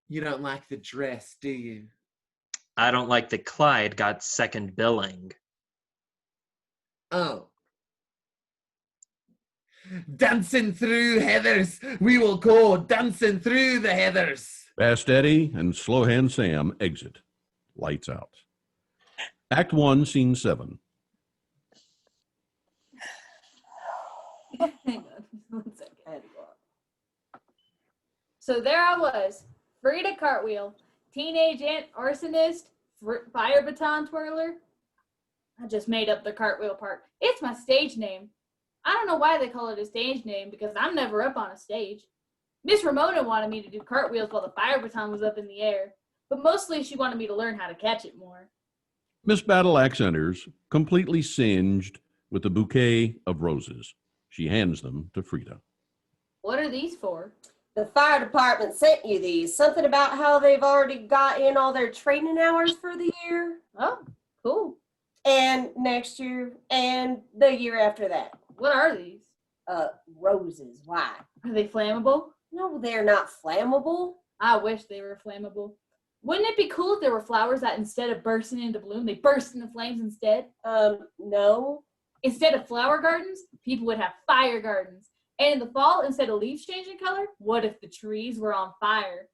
You don't like the dress, do you? I don't like that Clyde got second billing. Oh. Dancing through heathers, we will go dancing through the heathers. Fast Eddie and Slow Hand Sam exit. Lights out. Act 1, Scene 7. Hang on 1 second. I had to go up. So there I was, Frida Cartwheel, teenage arsonist, fire baton twirler. I just made up the cartwheel part. It's my stage name. I don't know why they call it a stage name because I'm never up on a stage. Miss Ramona wanted me to do cartwheels while the fire baton was up in the air, but mostly she wanted me to learn how to catch it more. Miss Battleaxe enters, completely singed, with a bouquet of roses. She hands them to Frida. What are these for? The fire department sent you these. Something about how they've already got in all their training hours for the year. Oh, cool. And next year and the year after that. What are these? Roses. Why? Are they flammable? No, they're not flammable. I wish they were flammable. Wouldn't it be cool if there were flowers that instead of bursting into bloom, they burst into flames instead? No. Instead of flower gardens, people would have fire gardens. And in the fall, instead of leaves changing color, what if the trees were on fire?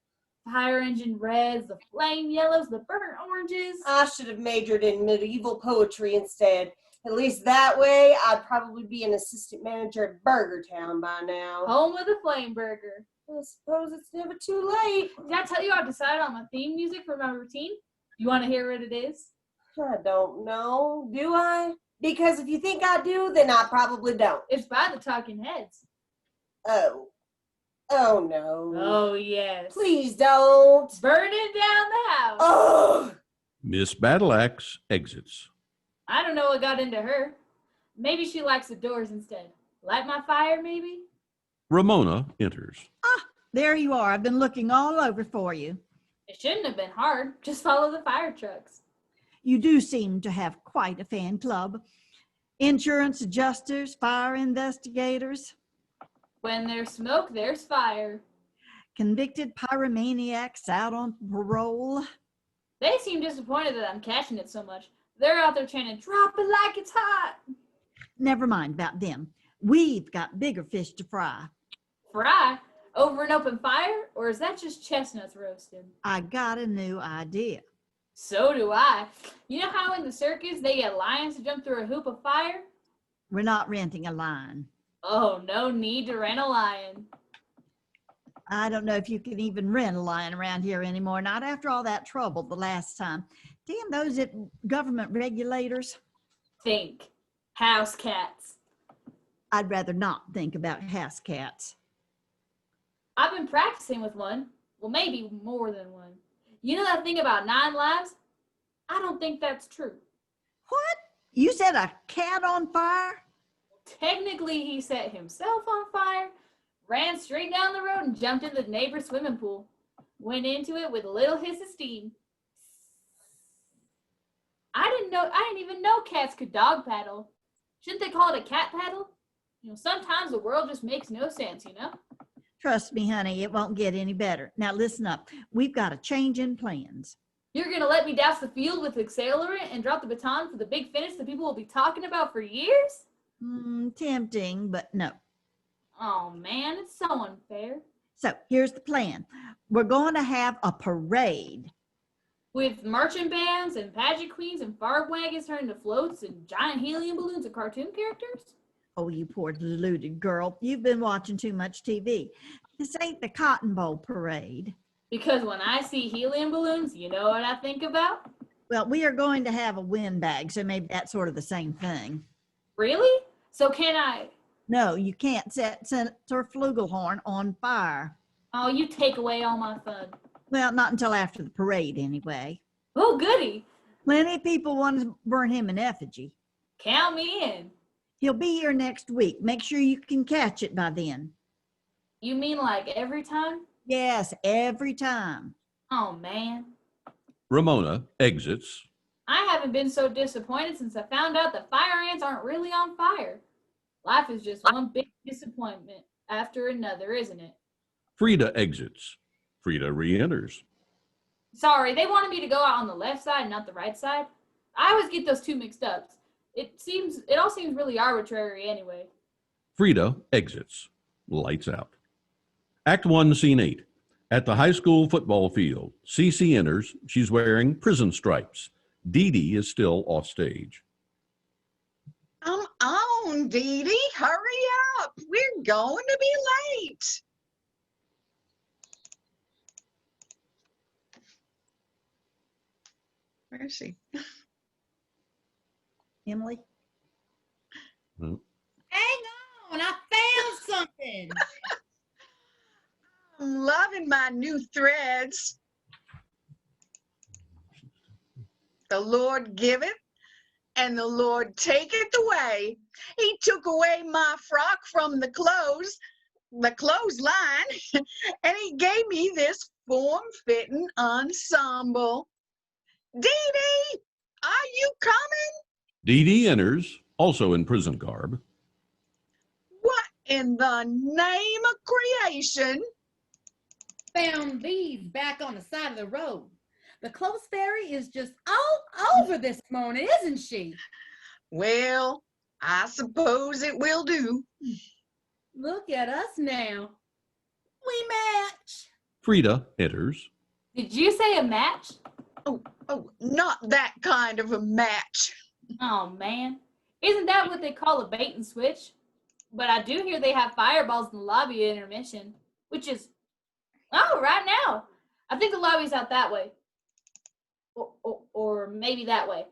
Fire engine reds, the flame yellows, the burnt oranges. I should have majored in medieval poetry instead. At least that way, I'd probably be an assistant manager at Burger Town by now. Home of the flame burger. I suppose it's never too late. Did I tell you I decided on my theme music for my routine? You want to hear what it is? I don't know. Do I? Because if you think I do, then I probably don't. It's by the Talking Heads. Oh. Oh, no. Oh, yes. Please don't. Burning down the house. Oh. Miss Battleaxe exits. I don't know what got into her. Maybe she likes the doors instead. Light my fire, maybe? Ramona enters. Ah, there you are. I've been looking all over for you. It shouldn't have been hard. Just follow the fire trucks. You do seem to have quite a fan club. Insurance adjusters, fire investigators, When there's smoke, there's fire. convicted pyromaniacs out on parole. They seem disappointed that I'm catching it so much. They're out there chanting, drop it like it's hot. Never mind about them. We've got bigger fish to fry. Fry? Over an open fire? Or is that just chestnuts roasted? I got a new idea. So do I. You know how in the circus they get lions to jump through a hoop of fire? We're not renting a line. Oh, no need to rent a lion. I don't know if you can even rent a lion around here anymore. Not after all that trouble the last time. Damn those government regulators. Think. House cats. I'd rather not think about house cats. I've been practicing with one. Well, maybe more than one. You know that thing about 9 lives? I don't think that's true. What? You set a cat on fire? Technically, he set himself on fire, ran straight down the road and jumped in the neighbor's swimming pool. Went into it with a little hiss of steam. I didn't even know cats could dog paddle. Shouldn't they call it a cat paddle? You know, sometimes the world just makes no sense, you know? Trust me, honey, it won't get any better. Now listen up. We've got a change in plans. You're gonna let me douse the field with accelerant and drop the baton for the big finish that people will be talking about for years? Tempting, but no. Oh man, it's so unfair. So here's the plan. We're going to have a parade. With marching bands and pageant queens and farm wagons turned into floats and giant helium balloons and cartoon characters? Oh, you poor deluded girl. You've been watching too much TV. This ain't the Cotton Bowl parade. Because when I see helium balloons, you know what I think about? Well, we are going to have a windbag, so maybe that's sort of the same thing. Really? So can I? No, you can't set Senator Flugelhorn on fire. Oh, you take away all my fun. Well, not until after the parade, anyway. Oh, goody. Plenty of people want to burn him in effigy. Count me in. He'll be here next week. Make sure you can catch it by then. You mean like every time? Yes, every time. Oh, man. Ramona exits. I haven't been so disappointed since I found out that fire ants aren't really on fire. Life is just one big disappointment after another, isn't it? Frida exits. Frida re-enters. Sorry, they wanted me to go out on the left side, not the right side. I always get those two mixed up. It all seems really arbitrary anyway. Frida exits. Lights out. Act 1, Scene 8. At the high school football field, Cece enters. She's wearing prison stripes. Dee Dee is still off stage. Come on, Dee Dee, hurry up. We're going to be late. Where is she? Emily? Hang on, I found something. I'm loving my new threads. The Lord giveth, and the Lord taketh away. He took away my frock from the clothesline, and he gave me this form-fitting ensemble. Dee Dee, are you coming? Dee Dee enters, also in prison garb. What in the name of creation? Found these back on the side of the road. The clothes fairy is just all over this morning, isn't she? Well, I suppose it will do. Look at us now. We match. Frida enters. Did you say a match? Oh, not that kind of a match. Oh, man. Isn't that what they call a bait and switch? But I do hear they have fireballs in the lobby at intermission, which is, right now. I think the lobby's out that way. Or maybe that way.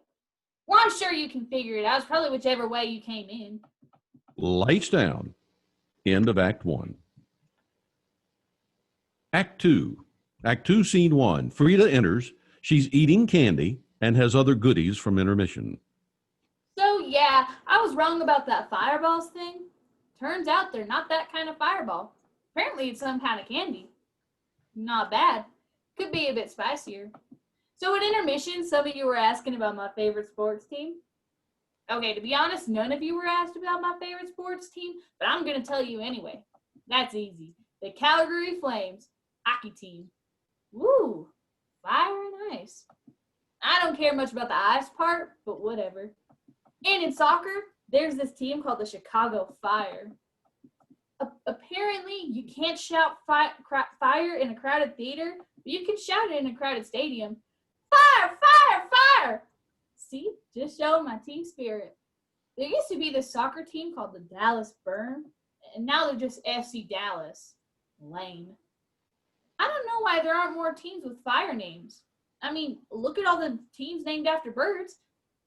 Well, I'm sure you can figure it out. It's probably whichever way you came in. Lights down. End of Act 1. Act 2. Act 2, Scene 1. Frida enters. She's eating candy and has other goodies from intermission. So, yeah, I was wrong about that fireballs thing. Turns out they're not that kind of fireball. Apparently, it's some kind of candy. Not bad. Could be a bit spicier. So at intermission, some of you were asking about my favorite sports team. Okay, to be honest, none of you were asked about my favorite sports team, but I'm going to tell you anyway. That's easy. The Calgary Flames hockey team. Woo, fire and ice. I don't care much about the ice part, but whatever. And in soccer, there's this team called the Chicago Fire. Apparently, you can't shout fire in a crowded theater, but you can shout it in a crowded stadium. Fire, fire, fire! See, just showing my team spirit. There used to be this soccer team called the Dallas Burn, and now they're just FC Dallas. Lame. I don't know why there aren't more teams with fire names. I mean, look at all the teams named after birds.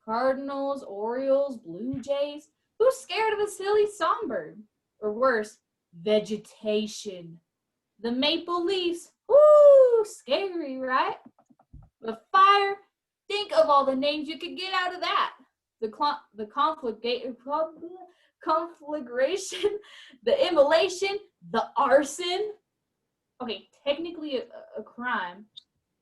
Cardinals, Orioles, Blue Jays. Who's scared of a silly songbird? Or worse, vegetation. The Maple Leafs. Woo, scary, right? But fire, think of all the names you could get out of that. The conflagration, the immolation, the arson. Okay, technically a crime.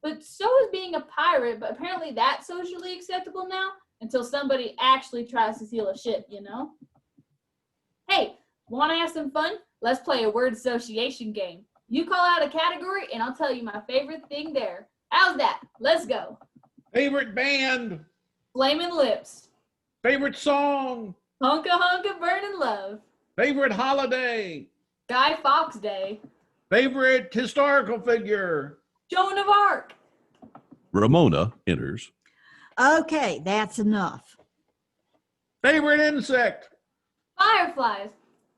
But so is being a pirate, but apparently that's socially acceptable now until somebody actually tries to steal a ship, you know? Hey, want to have some fun? Let's play a word association game. You call out a category, and I'll tell you my favorite thing there. How's that? Let's go. Favorite band. Flamin' Lips. Favorite song. Hunka Hunka Burnin' Love. Favorite holiday. Guy Fawkes Day. Favorite historical figure. Joan of Arc. Ramona enters. Okay, that's enough. Favorite insect. Fireflies.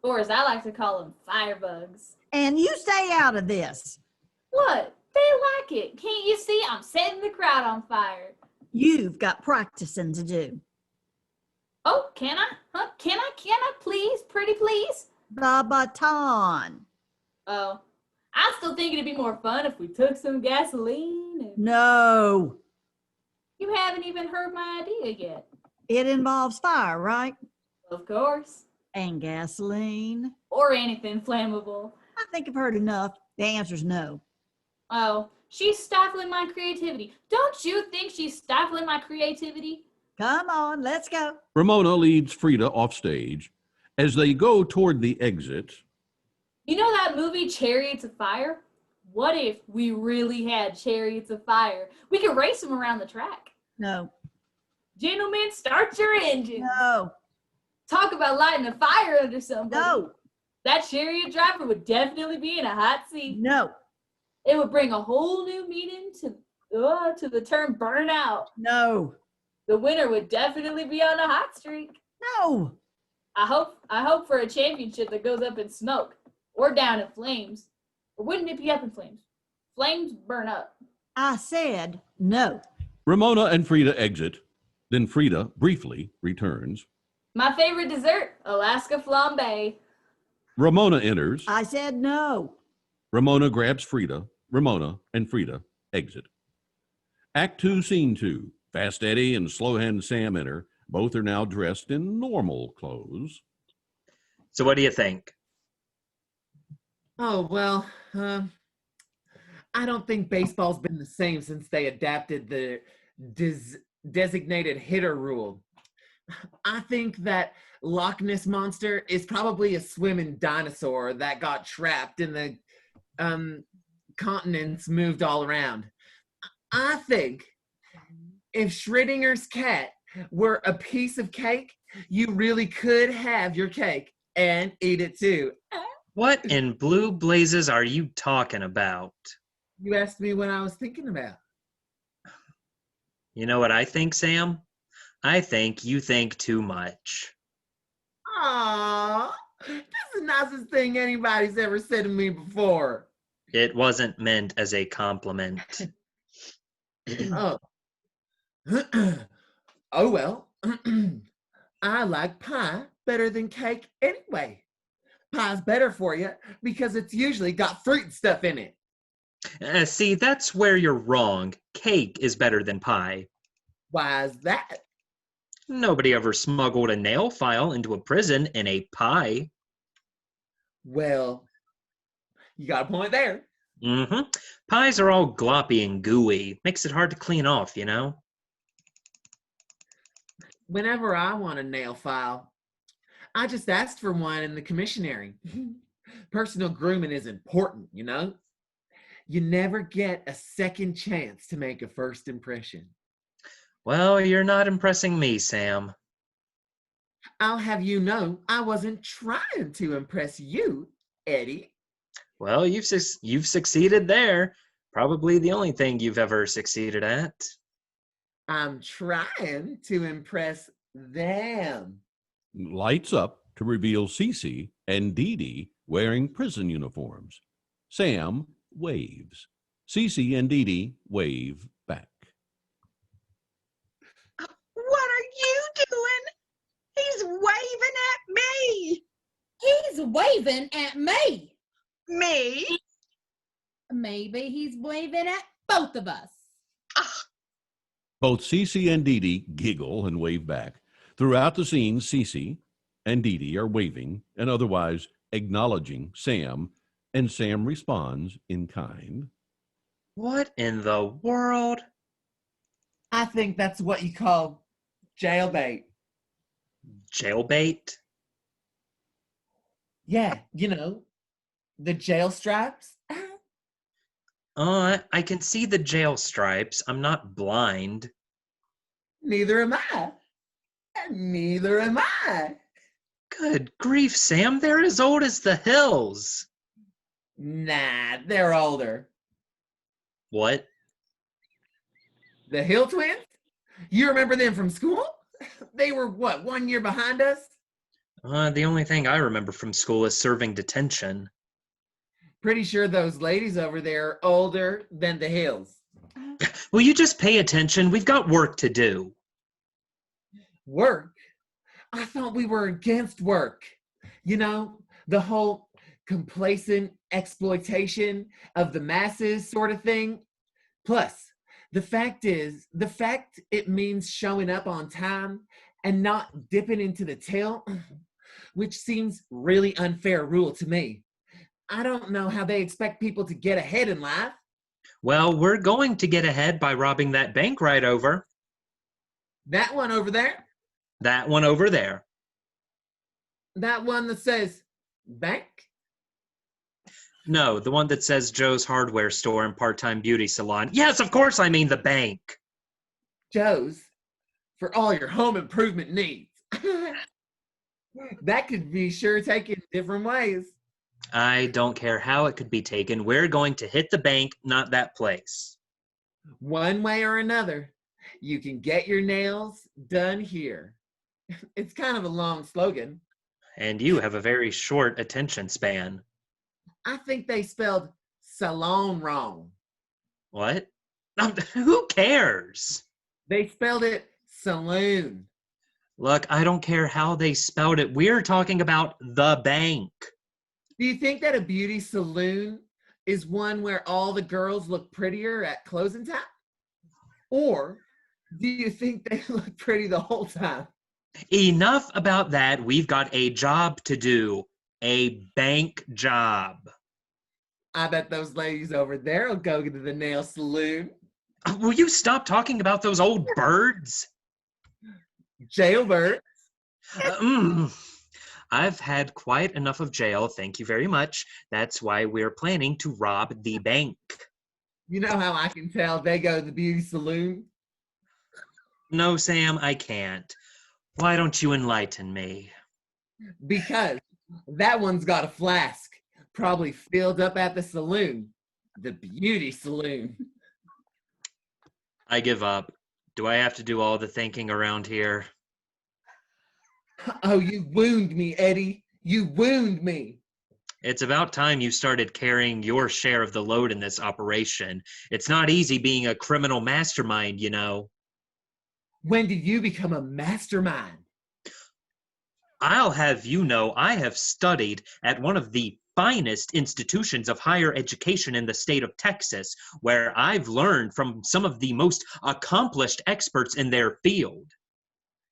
Or as I like to call them, firebugs. And you stay out of this. What? They like it. Can't you see I'm setting the crowd on fire? You've got practicing to do. Oh, can I? Huh? Can I please? Pretty please? The baton. Oh, I still think it'd be more fun if we took some gasoline. And... No, You haven't even heard my idea yet. it involves fire, right? Of course. And gasoline. Or anything flammable. I think I've heard enough. The answer's no. Oh, she's stifling my creativity. Don't you think she's stifling my creativity? Come on, let's go. Ramona leads Frida off stage. As they go toward the exit, You know that movie Chariots of Fire? What if we really had chariots of fire? We could race them around the track. No, Gentlemen, start your engine. no, Talk about lighting a fire under somebody. no, That chariot driver would definitely be in a hot seat. no, It would bring a whole new meaning to the term burnout. no, The winner would definitely be on a hot streak. no. I hope for a championship that goes up in smoke or down in flames. Or wouldn't it be up in flames? Flames burn up. I said no. Ramona and Frida exit. Then Frida briefly returns. My favorite dessert, Alaska flambe. Ramona enters. I said no. Ramona grabs Frida. Ramona and Frida exit. Act 2, Scene 2. Fast Eddie and Slow Hand Sam enter. Both are now dressed in normal clothes. So what do you think? Oh, well, I don't think baseball's been the same since they adapted the designated hitter rule. I think that Loch Ness Monster is probably a swimming dinosaur that got trapped in the continents moved all around. I think if Schrodinger's cat were a piece of cake, you really could have your cake and eat it too. What in blue blazes are you talking about? You asked me what I was thinking about. You know what I think, Sam? I think you think too much. Aww, that's the nicest thing anybody's ever said to me before. It wasn't meant as a compliment. Oh. Oh well. I like pie better than cake anyway. Pie's better for you because it's usually got fruit and stuff in it. See, that's where you're wrong. Cake is better than pie. Why is that? Nobody ever smuggled a nail file into a prison in a pie. Well, you got a point there. Mm-hmm. Pies are all gloppy and gooey. Makes it hard to clean off, you know? Whenever I want a nail file, I just asked for one in the commissary. Personal grooming is important, you know? You never get a second chance to make a first impression. Well, you're not impressing me, Sam. I'll have you know I wasn't trying to impress you, Eddie. Well, you've succeeded there. Probably the only thing you've ever succeeded at. I'm trying to impress them. Lights up to reveal Cece and Dee Dee wearing prison uniforms. Sam waves. Cece and Dee Dee wave back. What are you doing? He's waving at me. He's waving at me. Me? Maybe he's waving at both of us. Ah, Both Cece and Dee Dee giggle and wave back. Throughout the scene, Cece and Dee Dee are waving and otherwise acknowledging Sam, and Sam responds in kind. What in the world? I think that's what you call jailbait. Jailbait? Yeah, you know, The jail stripes? I can see the jail stripes. I'm not blind. Neither am I. Neither am I. Good grief, Sam, they're as old as the hills. Nah, they're older. What? The Hill Twins? You remember them from school? They were, what, 1 year behind us? The only thing I remember from school is serving detention. Pretty sure those ladies over there are older than the Hills. Will you just pay attention? We've got work to do. Work? I thought we were against work. You know, the whole complacent exploitation of the masses sort of thing. Plus, the fact it means showing up on time and not dipping into the till, which seems really unfair rule to me. I don't know how they expect people to get ahead in life. Well, we're going to get ahead by robbing that bank right over. That one over there, That one over there. that one that says bank. No, the one that says Joe's Hardware Store and Part-Time Beauty Salon. Yes, of course I mean the bank. Joe's, for all your home improvement needs. That could be sure taken different ways. I don't care how it could be taken. We're going to hit the bank, not that place. One way or another, you can get your nails done here. It's kind of a long slogan. And you have a very short attention span. I think they spelled salon wrong. What? Who cares? They spelled it saloon. Look, I don't care how they spelled it. We're talking about the bank. Do you think that a beauty saloon is one where all the girls look prettier at closing time? Or do you think they look pretty the whole time? Enough about that. We've got a job to do. A bank job. I bet those ladies over there will go to the nail saloon. Will you stop talking about those old birds? Jailbird. I've had quite enough of jail, thank you very much. That's why we're planning to rob the bank. You know how I can tell they go to the beauty saloon? No, Sam, I can't. Why don't you enlighten me? Because that one's got a flask, probably filled up at the saloon, the beauty saloon. I give up. Do I have to do all the thinking around here? Oh, you wound me, Eddie. You wound me. It's about time you started carrying your share of the load in this operation. It's not easy being a criminal mastermind, you know. When did you become a mastermind? I'll have you know I have studied at one of the finest institutions of higher education in the state of Texas, where I've learned from some of the most accomplished experts in their field.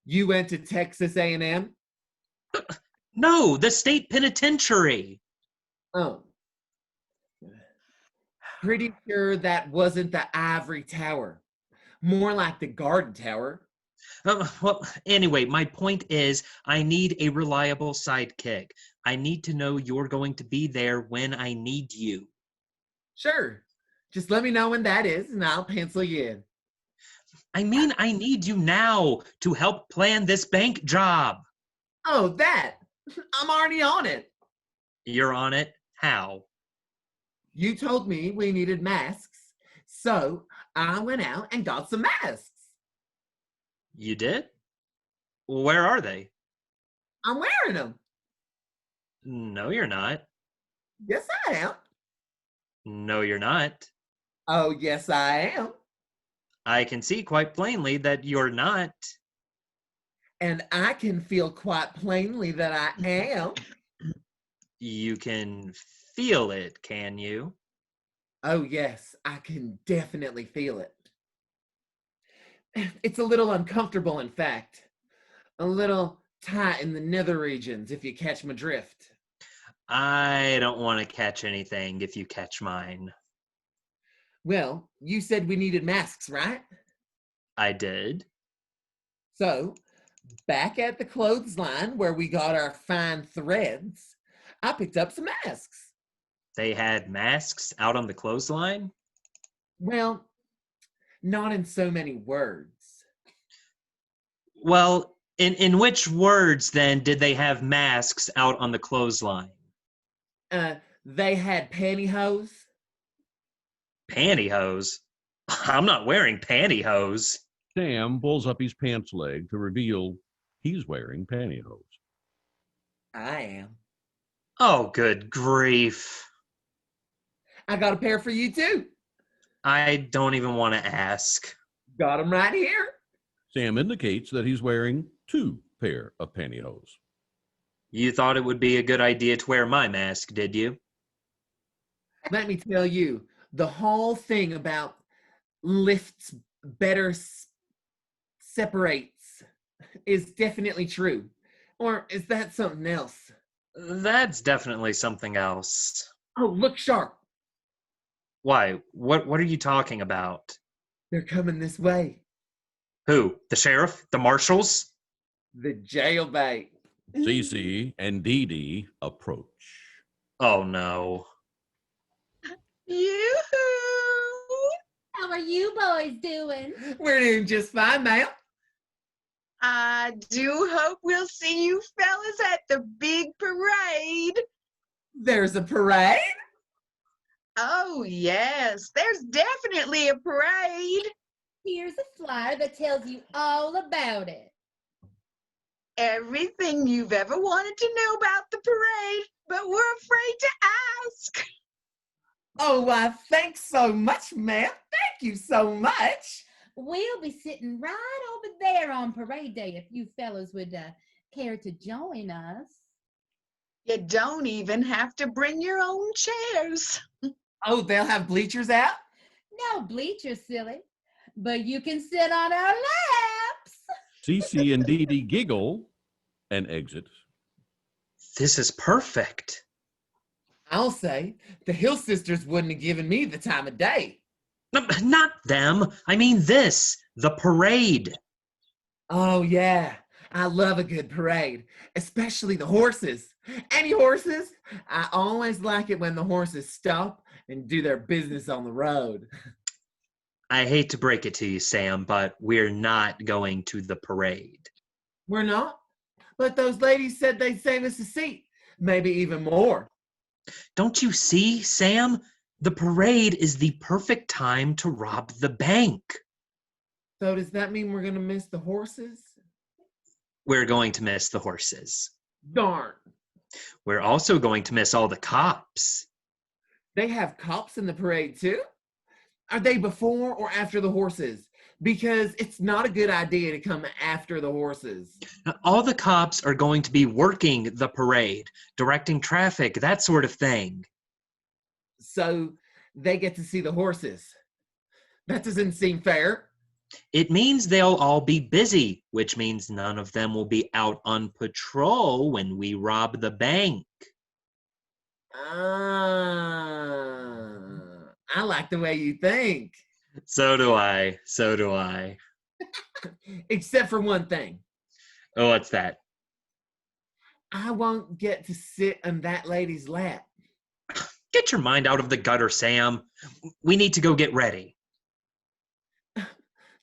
You went to Texas A&M? No, the state penitentiary. Oh. Pretty sure that wasn't the ivory tower. More like the garden tower. Well, anyway, my point is I need a reliable sidekick. I need to know you're going to be there when I need you. Sure. Just let me know when that is, and I'll pencil you in. I mean, I need you now to help plan this bank job. Oh, that. I'm already on it. You're on it? How? You told me we needed masks, so I went out and got some masks. You did? Where are they? I'm wearing them. No, you're not. Yes, I am. No, you're not. Oh, yes, I am. I can see quite plainly that you're not. And I can feel quite plainly that I am. You can feel it, can you? Oh, yes, I can definitely feel it. It's a little uncomfortable, in fact. A little tight in the nether regions, if you catch my drift. I don't want to catch anything if you catch mine. Well, you said we needed masks, right? I did. So, back at the clothesline where we got our fine threads, I picked up some masks. They had masks out on the clothesline? Well, not in so many words. Well, in which words then did they have masks out on the clothesline? They had pantyhose. Pantyhose? I'm not wearing pantyhose. Sam pulls up his pants leg to reveal he's wearing pantyhose. I am. Oh, good grief. I got a pair for you too. I don't even want to ask. Got them right here. Sam indicates that he's wearing 2 pair of pantyhose. You thought it would be a good idea to wear my mask, did you? Let me tell you, the whole thing about lifts better separates is definitely true. Or is that something else? That's definitely something else. Oh, look sharp. Why? What are you talking about? They're coming this way. Who? The sheriff? The marshals? The jailbait. Cece and Dee Dee approach. Oh no. Yoo-hoo! How are you boys doing? We're doing just fine, ma'am. I do hope we'll see you fellas at the big parade. There's a parade. Oh, yes, there's definitely a parade. Here's a flyer that tells you all about it. Everything you've ever wanted to know about the parade, but we're afraid to ask. Oh, why, thanks so much, ma'am. Thank you so much. We'll be sitting right over there on parade day if you fellas would care to join us. You don't even have to bring your own chairs. Oh, they'll have bleachers out? No bleachers, silly, but you can sit on our laps. Cece and Dee Dee giggle and exit. This is perfect. I'll say the Hill Sisters wouldn't have given me the time of day. Not them. I mean this. The parade. Oh, yeah. I love a good parade, especially the horses. Any horses? I always like it when the horses stop and do their business on the road. I hate to break it to you, Sam, but we're not going to the parade. We're not? But those ladies said they'd save us a seat, maybe even more. Don't you see, Sam? The parade is the perfect time to rob the bank. So does that mean we're going to miss the horses? We're going to miss the horses. Darn. We're also going to miss all the cops. They have cops in the parade too? Are they before or after the horses? Because it's not a good idea to come after the horses. All the cops are going to be working the parade, directing traffic, that sort of thing. So they get to see the horses. That doesn't seem fair. It means they'll all be busy, which means none of them will be out on patrol when we rob the bank. I like the way you think. So do I. So do I. Except for one thing. Oh, what's that? I won't get to sit on that lady's lap. Get your mind out of the gutter, Sam. We need to go get ready.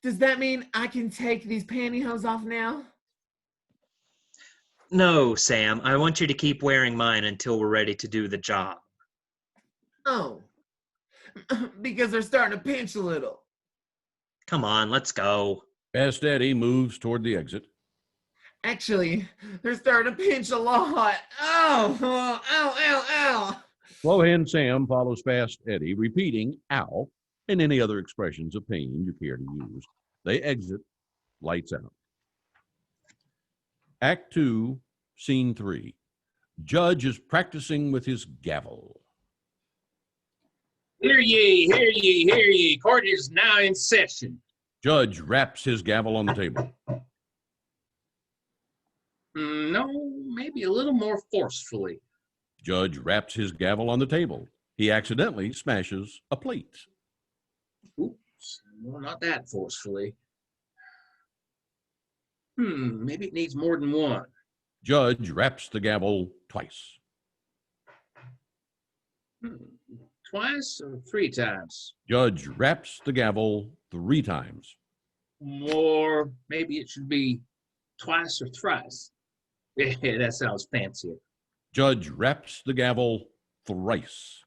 Does that mean I can take these pantyhose off now? No, Sam. I want you to keep wearing mine until we're ready to do the job. Oh, because they're starting to pinch a little. Come on, let's go. Fast Eddie moves toward the exit. Actually, they're starting to pinch a lot. Oh, ow, ow, ow. Slowhand Sam follows Fast Eddie, repeating ow and any other expressions of pain you care to use. They exit, lights out. Act 2, Scene 3. Judge is practicing with his gavel. Hear ye, hear ye, hear ye. Court is now in session. Judge raps his gavel on the table. No, maybe a little more forcefully. Judge raps his gavel on the table. He accidentally smashes a plate. Oops, well, not that forcefully. Maybe it needs more than one. Judge raps the gavel twice. Twice or 3 times? Judge raps the gavel 3 times. Or maybe it should be twice or thrice. Yeah, that sounds fancier. Judge raps the gavel thrice.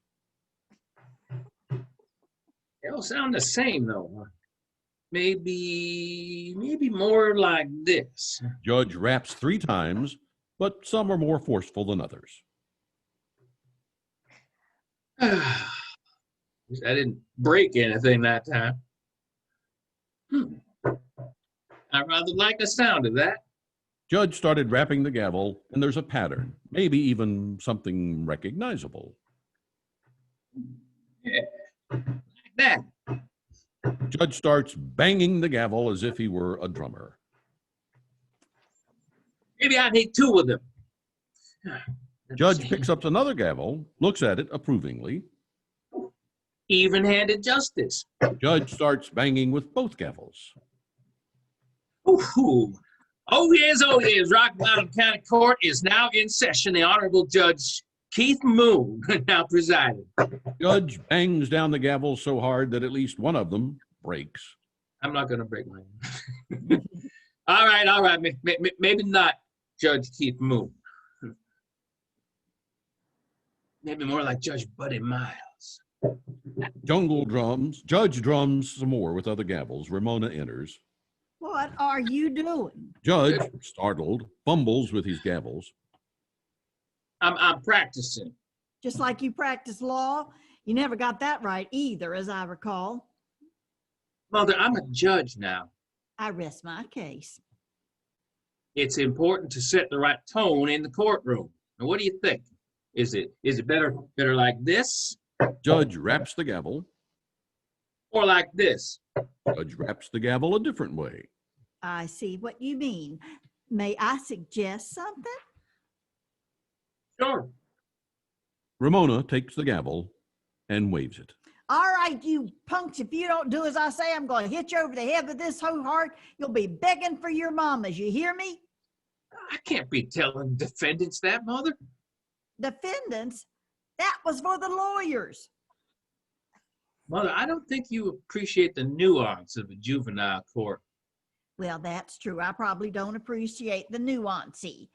They all sound the same though. Maybe more like this. Judge raps 3 times, but some are more forceful than others. I didn't break anything that time. I rather like the sound of that. Judge started rapping the gavel, and there's a pattern, maybe even something recognizable. Yeah, like that. Judge starts banging the gavel as if he were a drummer. Maybe I need 2 of them. Judge picks up another gavel, looks at it approvingly. Even-handed justice. Judge starts banging with both gavels. Ooh. Oh yes, Rock Bottom County Court is now in session. The Honorable Judge Keith Moon now presiding. Judge bangs down the gavel so hard that at least one of them breaks. I'm not going to break mine. All right. Maybe not Judge Keith Moon. Maybe more like Judge Buddy Miles. Judge drums some more with other gavels. Ramona enters. What are you doing? Judge, startled, fumbles with his gavels. I'm practicing. Just like you practice law? You never got that right either, as I recall. Mother, I'm a judge now. I rest my case. It's important to set the right tone in the courtroom. Now, what do you think? Is it better like this Judge raps the gavel. or like this? Judge raps the gavel a different way. I see what you mean. May I suggest something? Sure. Ramona takes the gavel and waves it. All right, you punks, if you don't do as I say, I'm going to hit you over the head with this so hard, you'll be begging for your mamas. You hear me? I can't be telling defendants that, Mother. Defendants? That was for the lawyers. Mother, I don't think you appreciate the nuance of a juvenile court. Well, that's true. I probably don't appreciate the nuance-y,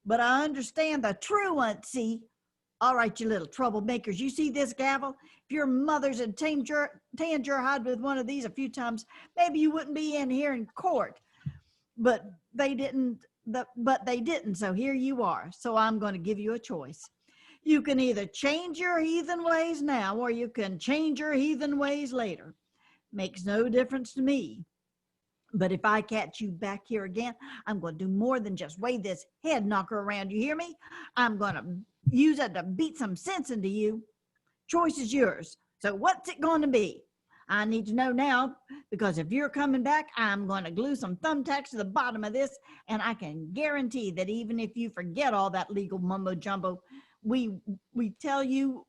but I understand the truancy. All right, you little troublemakers, you see this gavel? If your mothers had tanned your hide with one of these a few times, maybe you wouldn't be in here in court. But they didn't, so here you are. So I'm going to give you a choice. You can either change your heathen ways now, or you can change your heathen ways later. Makes no difference to me. But if I catch you back here again, I'm going to do more than just wave this head knocker around. You hear me? I'm going to use it to beat some sense into you. Choice is yours. So what's it going to be? I need to know now, because if you're coming back, I'm going to glue some thumbtacks to the bottom of this, and I can guarantee that even if you forget all that legal mumbo jumbo, we tell you,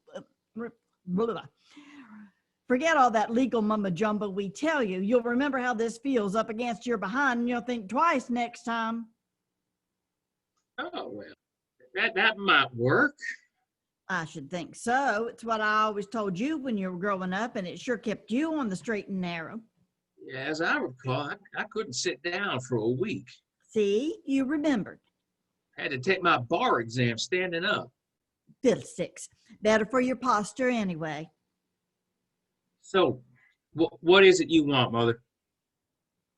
forget all that legal mumbo jumbo we tell you, you'll remember how this feels up against your behind, and you'll think twice next time. Oh, well, that might work. I should think so. It's what I always told you when you were growing up, and it sure kept you on the straight and narrow. Yeah, as I recall, I couldn't sit down for a week. See, you remembered. I had to take my bar exam standing up. Fiddlesticks. Better for your posture anyway. So, what is it you want, Mother?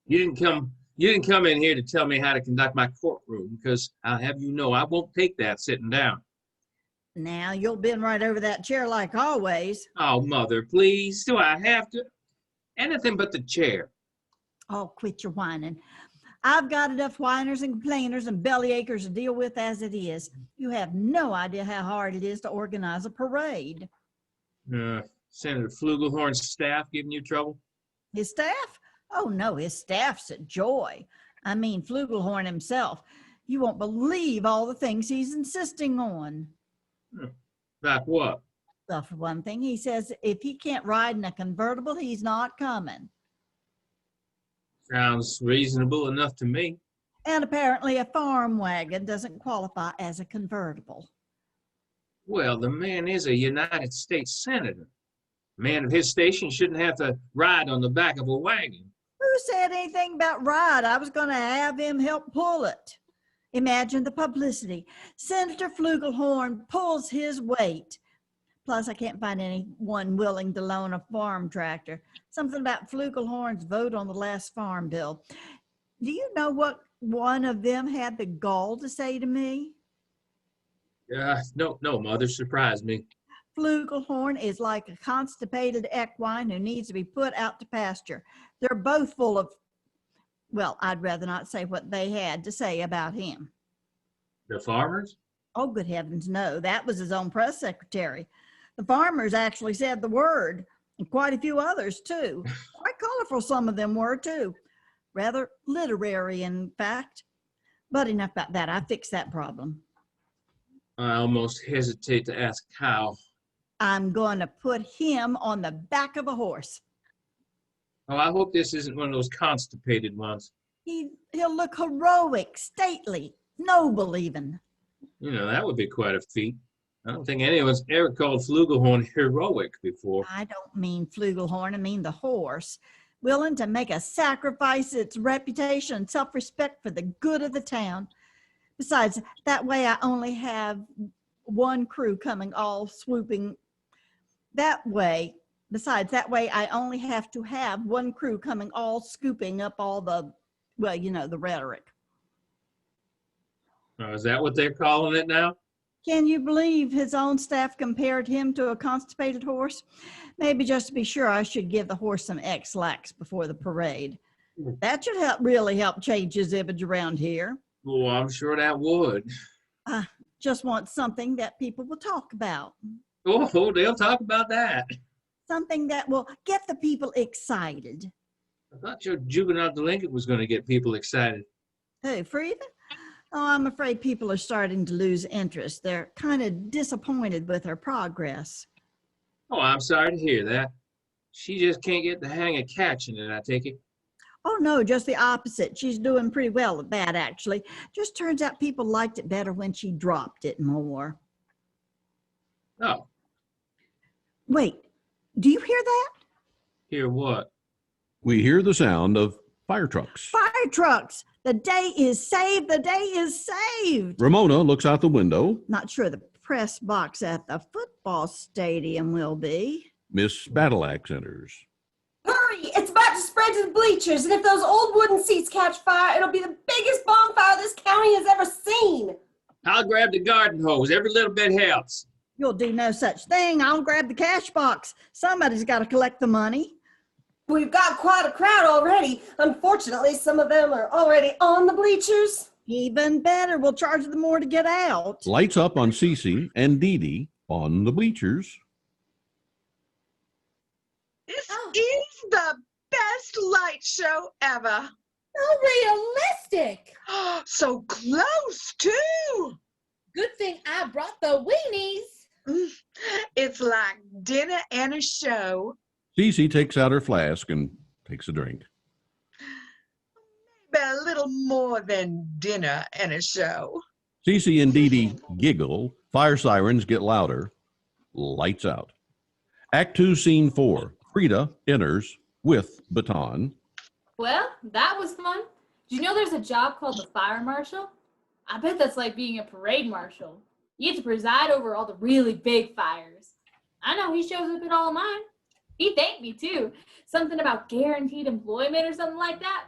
You didn't come in here to tell me how to conduct my courtroom, because I'll have you know I won't take that sitting down. Now, you'll bend right over that chair like always. Oh, Mother, please. Do I have to? Anything but the chair. Oh, quit your whining. I've got enough whiners and complainers and bellyachers to deal with as it is. You have no idea how hard it is to organize a parade. Senator Flugelhorn's staff giving you trouble? His staff? Oh, no, his staff's a joy. I mean, Flugelhorn himself. You won't believe all the things he's insisting on. Like what? Well, for one thing, he says if he can't ride in a convertible, he's not coming. Sounds reasonable enough to me. And apparently a farm wagon doesn't qualify as a convertible. Well, the man is a United States Senator. A man of his station shouldn't have to ride on the back of a wagon. Who said anything about ride? I was going to have him help pull it. Imagine the publicity. Senator Flugelhorn pulls his weight. Plus, I can't find anyone willing to loan a farm tractor. Something about Flugelhorn's vote on the last farm bill. Do you know what one of them had the gall to say to me? No, Mother, surprised me. Flugelhorn is like a constipated equine who needs to be put out to pasture. They're both full of, well, I'd rather not say what they had to say about him. The farmers? Oh, good heavens, no. That was his own press secretary. The farmers actually said the word, and quite a few others, too. Quite colorful some of them were, too. Rather literary, in fact. But enough about that. I fixed that problem. I almost hesitate to ask how. I'm going to put him on the back of a horse. Oh, I hope this isn't one of those constipated ones. He'll look heroic, stately, noble even. You know, that would be quite a feat. I don't think anyone's ever called Flugelhorn heroic before. I don't mean Flugelhorn, I mean the horse. Willing to make a sacrifice its reputation and self-respect for the good of the town. Besides, that way I only have one crew coming all swooping. Besides, that way I only have to have one crew coming all scooping up all the, well, you know, the rhetoric. Oh, is that what they're calling it now? Can you believe his own staff compared him to a constipated horse? Maybe just to be sure, I should give the horse some X-lax before the parade. That should really help change his image around here. Oh, I'm sure that would. I just want something that people will talk about. Oh, they'll talk about that. Something that will get the people excited. I thought your juvenile delinquent was going to get people excited. Who, Frida? Oh, I'm afraid people are starting to lose interest. They're kind of disappointed with her progress. Oh, I'm sorry to hear that. She just can't get the hang of catching it, I take it. Oh, no, just the opposite. She's doing pretty well at that, actually. Just turns out people liked it better when she dropped it more. Oh, Wait, do you hear that? hear what? We hear the sound of fire trucks. Fire trucks! The day is saved! The day is saved! Ramona looks out the window. Not sure the press box at the football stadium will be. Miss Battleaxe enters. Hurry! It's about to spread to the bleachers, and if those old wooden seats catch fire, it'll be the biggest bonfire this county has ever seen. I'll grab the garden hose. Every little bit helps. You'll do no such thing. I'll grab the cash box. Somebody's got to collect the money. We've got quite a crowd already. Unfortunately, some of them are already on the bleachers. Even better, we'll charge them more to get out. Lights up on Cece and Dee Dee on the bleachers. This is the best light show ever. So realistic. So close, too. Good thing I brought the weenies. It's like dinner and a show. Cece takes out her flask and takes a drink. But a little more than dinner and a show. Cece and Dee Dee giggle. Fire sirens get louder. Lights out. Act 2, Scene 4. Frida enters with baton. Well, that was fun. Did you know there's a job called the fire marshal? I bet that's like being a parade marshal. You get to preside over all the really big fires. I know he shows up at all mine. He thanked me too. Something about guaranteed employment or something like that.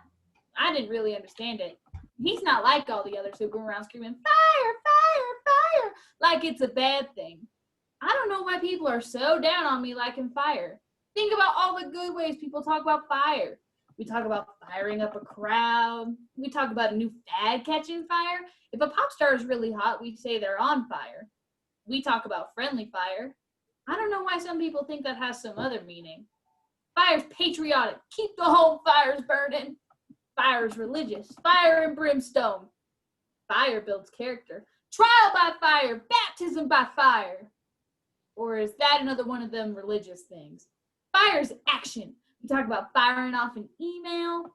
I didn't really understand it. He's not like all the others who go around screaming, fire, fire, fire, like it's a bad thing. I don't know why people are so down on me liking fire. Think about all the good ways people talk about fire. We talk about firing up a crowd. We talk about a new fad catching fire. If a pop star is really hot, we say they're on fire. We talk about friendly fire. I don't know why some people think that has some other meaning. Fire's patriotic. Keep the whole fires burning. Fire's religious. Fire and brimstone. Fire builds character. Trial by fire. Baptism by fire. Or is that another one of them religious things? Fire's action. We talk about firing off an email.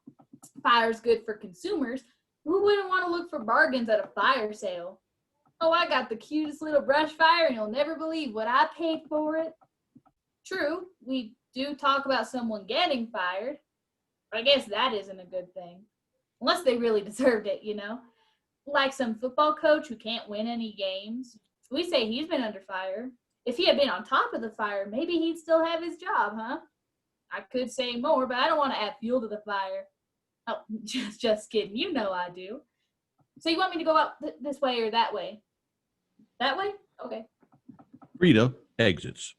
Fire's good for consumers. Who wouldn't want to look for bargains at a fire sale? Oh, I got the cutest little brush fire, and you'll never believe what I paid for it. True, we do talk about someone getting fired, but I guess that isn't a good thing. Unless they really deserved it, you know? Like some football coach who can't win any games. We say he's been under fire. If he had been on top of the fire, maybe he'd still have his job, huh? I could say more, but I don't want to add fuel to the fire. Oh, just kidding. You know I do. So you want me to go out this way or that way? That way? Okay. Frida exits.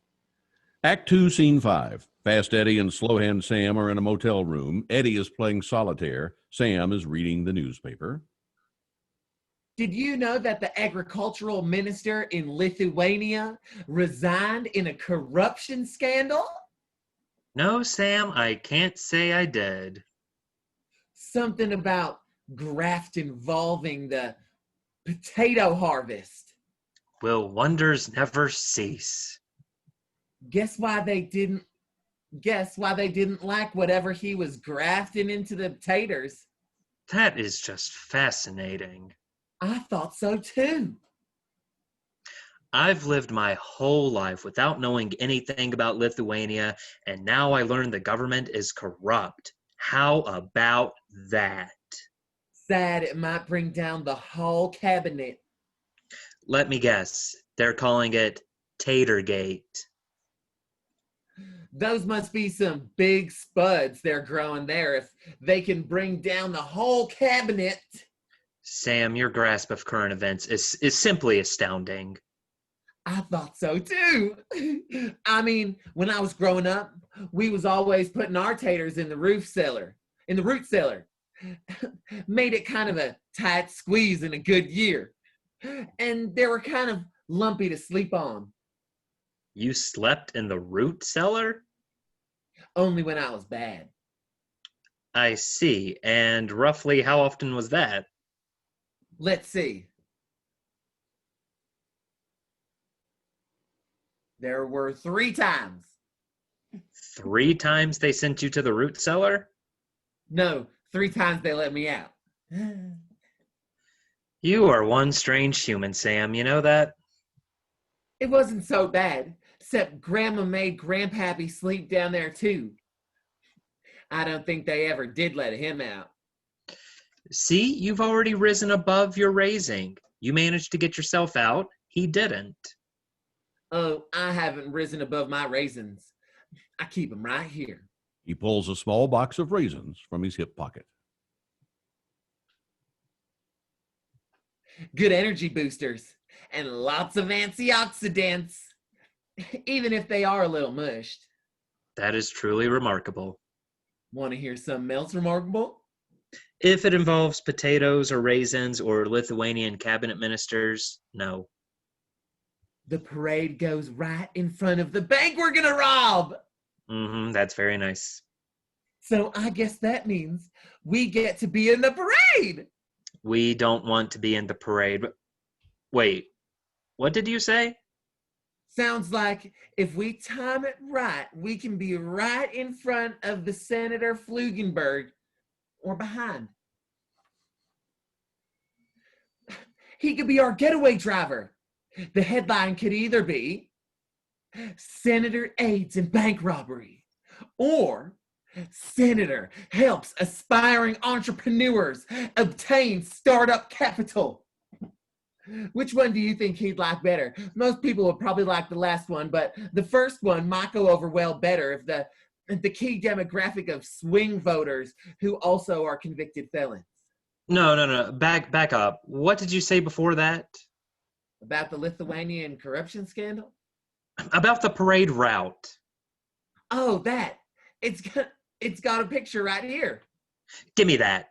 Act 2, Scene 5. Fast Eddie and Slowhand Sam are in a motel room. Eddie is playing solitaire. Sam is reading the newspaper. Did you know that the agricultural minister in Lithuania resigned in a corruption scandal? No, Sam, I can't say I did. Something about graft involving the potato harvest. Will wonders never cease? Guess why they didn't like whatever he was grafting into the taters? That is just fascinating. I thought so too. I've lived my whole life without knowing anything about Lithuania, and now I learn the government is corrupt. How about that? Sad it might bring down the whole cabinet. Let me guess. They're calling it Tatergate. Those must be some big spuds they're growing there if they can bring down the whole cabinet. Sam, your grasp of current events is simply astounding. I thought so too. I mean, when I was growing up, we was always putting our taters in the root cellar. Made it kind of a tight squeeze in a good year. And they were kind of lumpy to sleep on. You slept in the root cellar? Only when I was bad. I see. And roughly how often was that? Let's see. There were 3 times. 3 times they sent you to the root cellar? No, 3 times they let me out. You are one strange human, Sam. You know that? It wasn't so bad, except Grandma made Grandpappy sleep down there too. I don't think they ever did let him out. See, you've already risen above your raising. You managed to get yourself out. He didn't. Oh, I haven't risen above my raisins. I keep them right here. He pulls a small box of raisins from his hip pocket. Good energy boosters and lots of antioxidants, even if they are a little mushed. That is truly remarkable. Want to hear something else remarkable? If it involves potatoes or raisins or Lithuanian cabinet ministers, no. The parade goes right in front of the bank we're gonna rob. That's very nice. So I guess that means we get to be in the parade. We don't want to be in the parade. Wait, what did you say? Sounds like if we time it right, we can be right in front of the Senator Flugenberg or behind. He could be our getaway driver. The headline could either be Senator aids in bank robbery or Senator helps aspiring entrepreneurs obtain startup capital. Which one do you think he'd like better? Most people would probably like the last one, but the first one might go over well better if the key demographic of swing voters who also are convicted felons. No. Back up. What did you say before that? About the Lithuanian corruption scandal? About the parade route. Oh, that. It's got a picture right here. Give me that.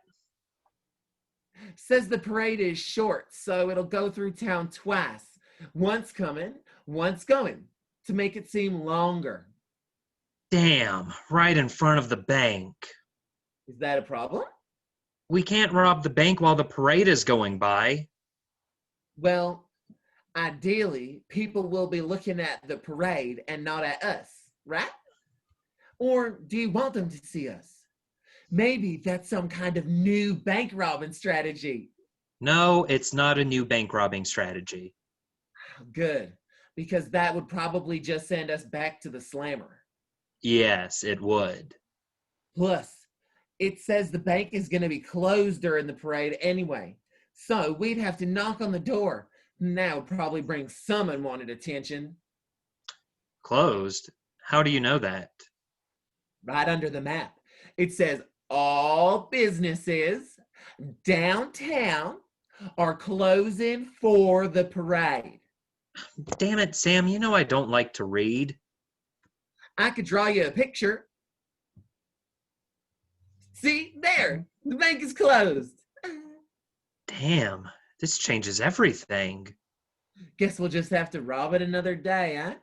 Says the parade is short, so it'll go through town twice. Once coming, once going, to make it seem longer. Damn, right in front of the bank. Is that a problem? We can't rob the bank while the parade is going by. Well, ideally, people will be looking at the parade and not at us, right? Or do you want them to see us? Maybe that's some kind of new bank robbing strategy. No, it's not a new bank robbing strategy. Good, because that would probably just send us back to the slammer. Yes, it would. Plus, it says the bank is going to be closed during the parade anyway, so we'd have to knock on the door. And that would probably bring some unwanted attention. Closed? How do you know that? Right under the map, it says all businesses downtown are closing for the parade. Damn it, Sam, you know I don't like to read. I could draw you a picture. See, there, the bank is closed. Damn, this changes everything. Guess we'll just have to rob it another day, huh?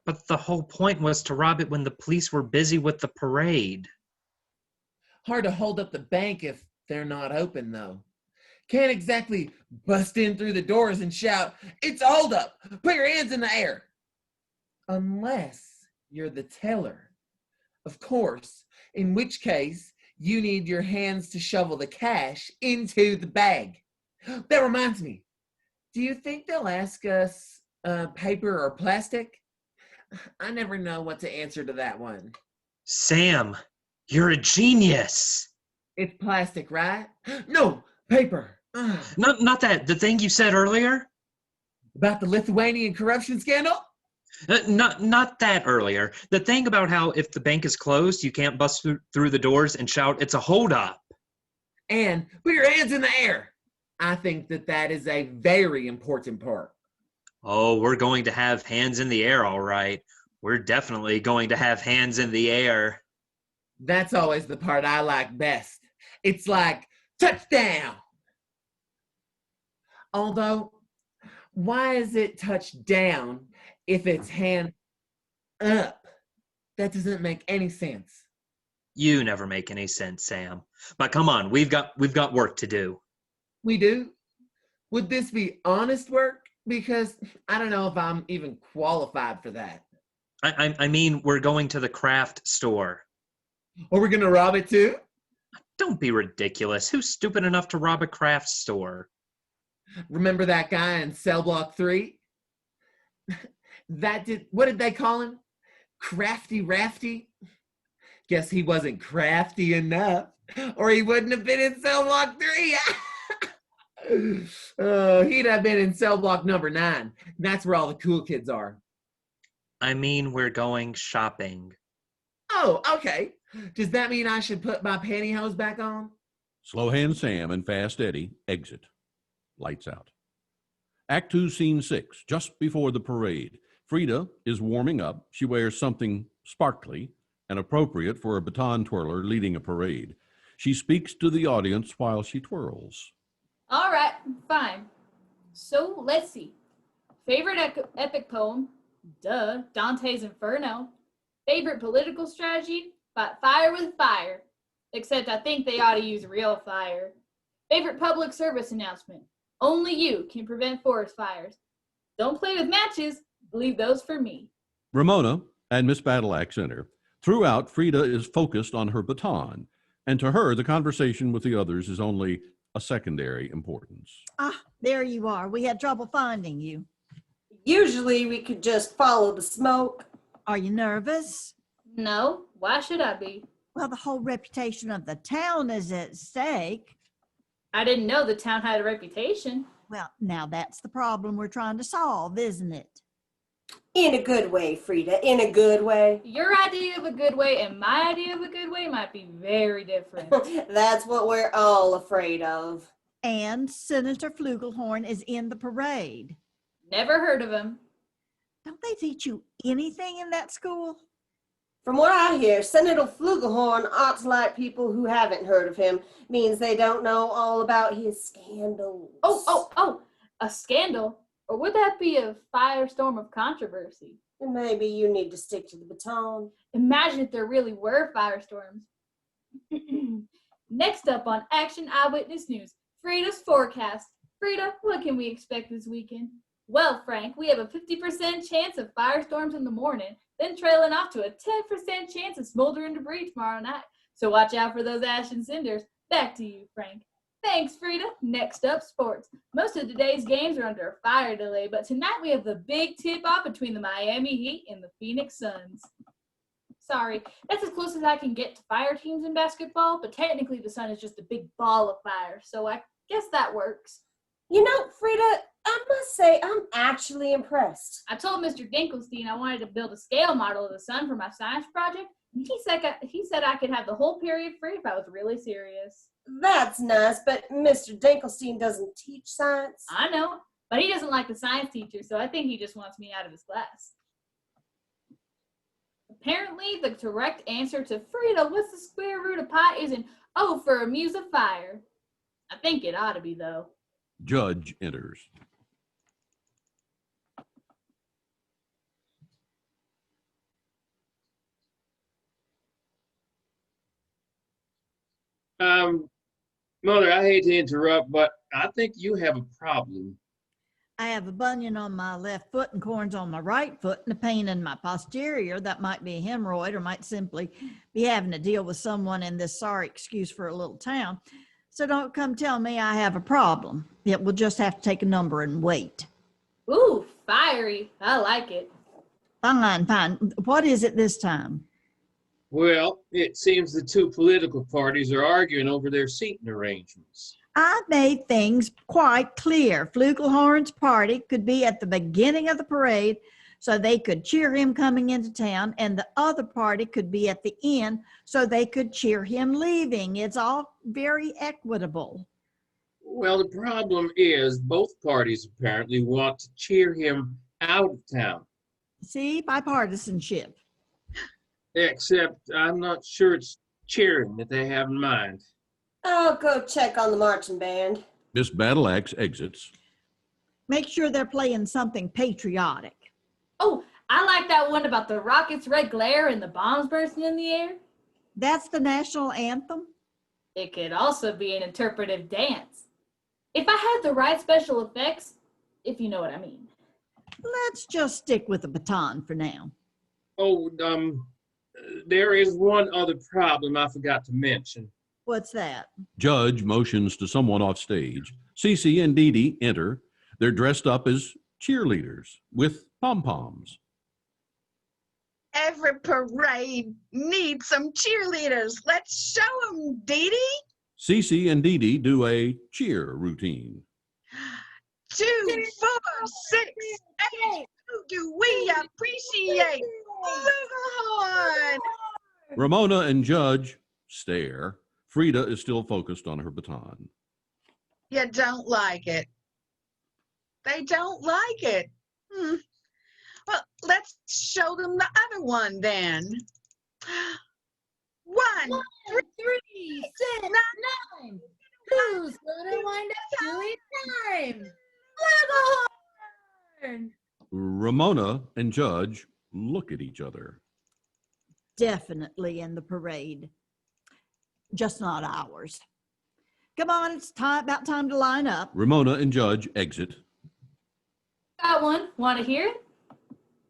But the whole point was to rob it when the police were busy with the parade. Hard to hold up the bank if they're not open, though. Can't exactly bust in through the doors and shout, "It's a holdup! Put your hands in the air!" Unless you're the teller. Of course, in which case, you need your hands to shovel the cash into the bag. That reminds me. Do you think they'll ask us paper or plastic? I never know what to answer to that one. Sam, you're a genius. It's plastic, right? No, paper. Ugh. Not that, the thing you said earlier? About the Lithuanian corruption scandal? Not that earlier. The thing about how if the bank is closed, you can't bust through the doors and shout, "It's a holdup." And put your hands in the air. I think that is a very important part. Oh, we're going to have hands in the air, all right. We're definitely going to have hands in the air. That's always the part I like best. It's like, touchdown! Although, why is it touchdown if it's hand up? That doesn't make any sense. You never make any sense, Sam. But come on, we've got work to do. We do? Would this be honest work? Because I don't know if I'm even qualified for that. I mean, we're going to the craft store. Are we gonna rob it too? Don't be ridiculous. Who's stupid enough to rob a craft store? Remember that guy in cell block 3? What did they call him? Crafty Rafty? Guess he wasn't crafty enough, or he wouldn't have been in cell block 3. Oh, he'd have been in cell block number 9. That's where all the cool kids are. I mean, we're going shopping. Oh, okay. Does that mean I should put my pantyhose back on? Slow Hand Sam and Fast Eddie exit. Lights out. Act 2, Scene 6, just before the parade. Frida is warming up. She wears something sparkly and appropriate for a baton twirler leading a parade. She speaks to the audience while she twirls. All right, fine. So let's see. Favorite epic poem? Duh, Dante's Inferno. Favorite political strategy? Fight fire with fire. Except I think they ought to use real fire. Favorite public service announcement? Only you can prevent forest fires. Don't play with matches. Leave those for me. Ramona and Miss Battleaxe enter. Throughout, Frida is focused on her baton, and to her, the conversation with the others is only a secondary importance. Ah, there you are. We had trouble finding you. Usually we could just follow the smoke. Are you nervous? No, why should I be? Well, the whole reputation of the town is at stake. I didn't know the town had a reputation. Well, now that's the problem we're trying to solve, isn't it? In a good way, Frida, in a good way. Your idea of a good way and my idea of a good way might be very different. That's what we're all afraid of. And Senator Flugelhorn is in the parade. Never heard of him. Don't they teach you anything in that school? From what I hear, Senator Flugelhorn ought to like people who haven't heard of him. Means they don't know all about his scandals. Oh, a scandal? Or would that be a firestorm of controversy? Maybe you need to stick to the baton. Imagine if there really were firestorms. Next up on Action Eyewitness News, Freeda'S forecast. Frida, what can we expect this weekend? Well, Frank, we have a 50% chance of firestorms in the morning, then trailing off to a 10% chance of smoldering debris tomorrow night. So watch out for those ash and cinders. Back to you, Frank. Thanks, Frida. Next up, sports. Most of today's games are under a fire delay, but tonight we have the big tip-off between the Miami Heat and the Phoenix Suns. Sorry, that's as close as I can get to fire teams in basketball, but technically the sun is just a big ball of fire, so I guess that works. You know, Frida, I must say I'm actually impressed. I told Mr. Dinkelstein I wanted to build a scale model of the sun for my science project, and he said I could have the whole period free if I was really serious. That's nice, but Mr. Dinkelstein doesn't teach science. I know, but he doesn't like the science teacher, so I think he just wants me out of his class. Apparently, the correct answer to Frida, what's the square root of pi, is an O for a muse of fire. I think it ought to be, though. Judge enters. Mother, I hate to interrupt, but I think you have a problem. I have a bunion on my left foot and corns on my right foot and a pain in my posterior. That might be a hemorrhoid or might simply be having to deal with someone in this sorry excuse for a little town. So don't come tell me I have a problem. It will just have to take a number and wait. Ooh, fiery. I like it. Fine. What is it this time? Well, it seems the two political parties are arguing over their seating arrangements. I made things quite clear. Flugelhorn's party could be at the beginning of the parade so they could cheer him coming into town, and the other party could be at the end so they could cheer him leaving. It's all very equitable. Well, the problem is both parties apparently want to cheer him out of town. See, bipartisanship. Except I'm not sure it's cheering that they have in mind. I'll go check on the marching band. Miss Battleaxe exits. Make sure they're playing something patriotic. Oh, I like that one about the rocket's red glare and the bombs bursting in the air. That's the national anthem? It could also be an interpretive dance. If I had the right special effects, if you know what I mean. Let's just stick with the baton for now. Oh, there is one other problem I forgot to mention. What's that? Judge motions to someone off stage. Cece and Dee Dee enter. They're dressed up as cheerleaders with pom-poms. Every parade needs some cheerleaders. Let's show them, Dee Dee. Cece and Dee Dee do a cheer routine. 2, 4, 6, 8. Who do we appreciate? Flugelhorn. Ramona and Judge stare. Frida is still focused on her baton. You don't like it. They don't like it. Well, let's show them the other one then. 1, 3, 3, 6, 9. Who's gonna wind up doing time? Flugelhorn! Ramona and Judge look at each other. Definitely in the parade. Just not ours. Come on, it's about time to line up. Ramona and Judge exit. Got one. Want to hear it?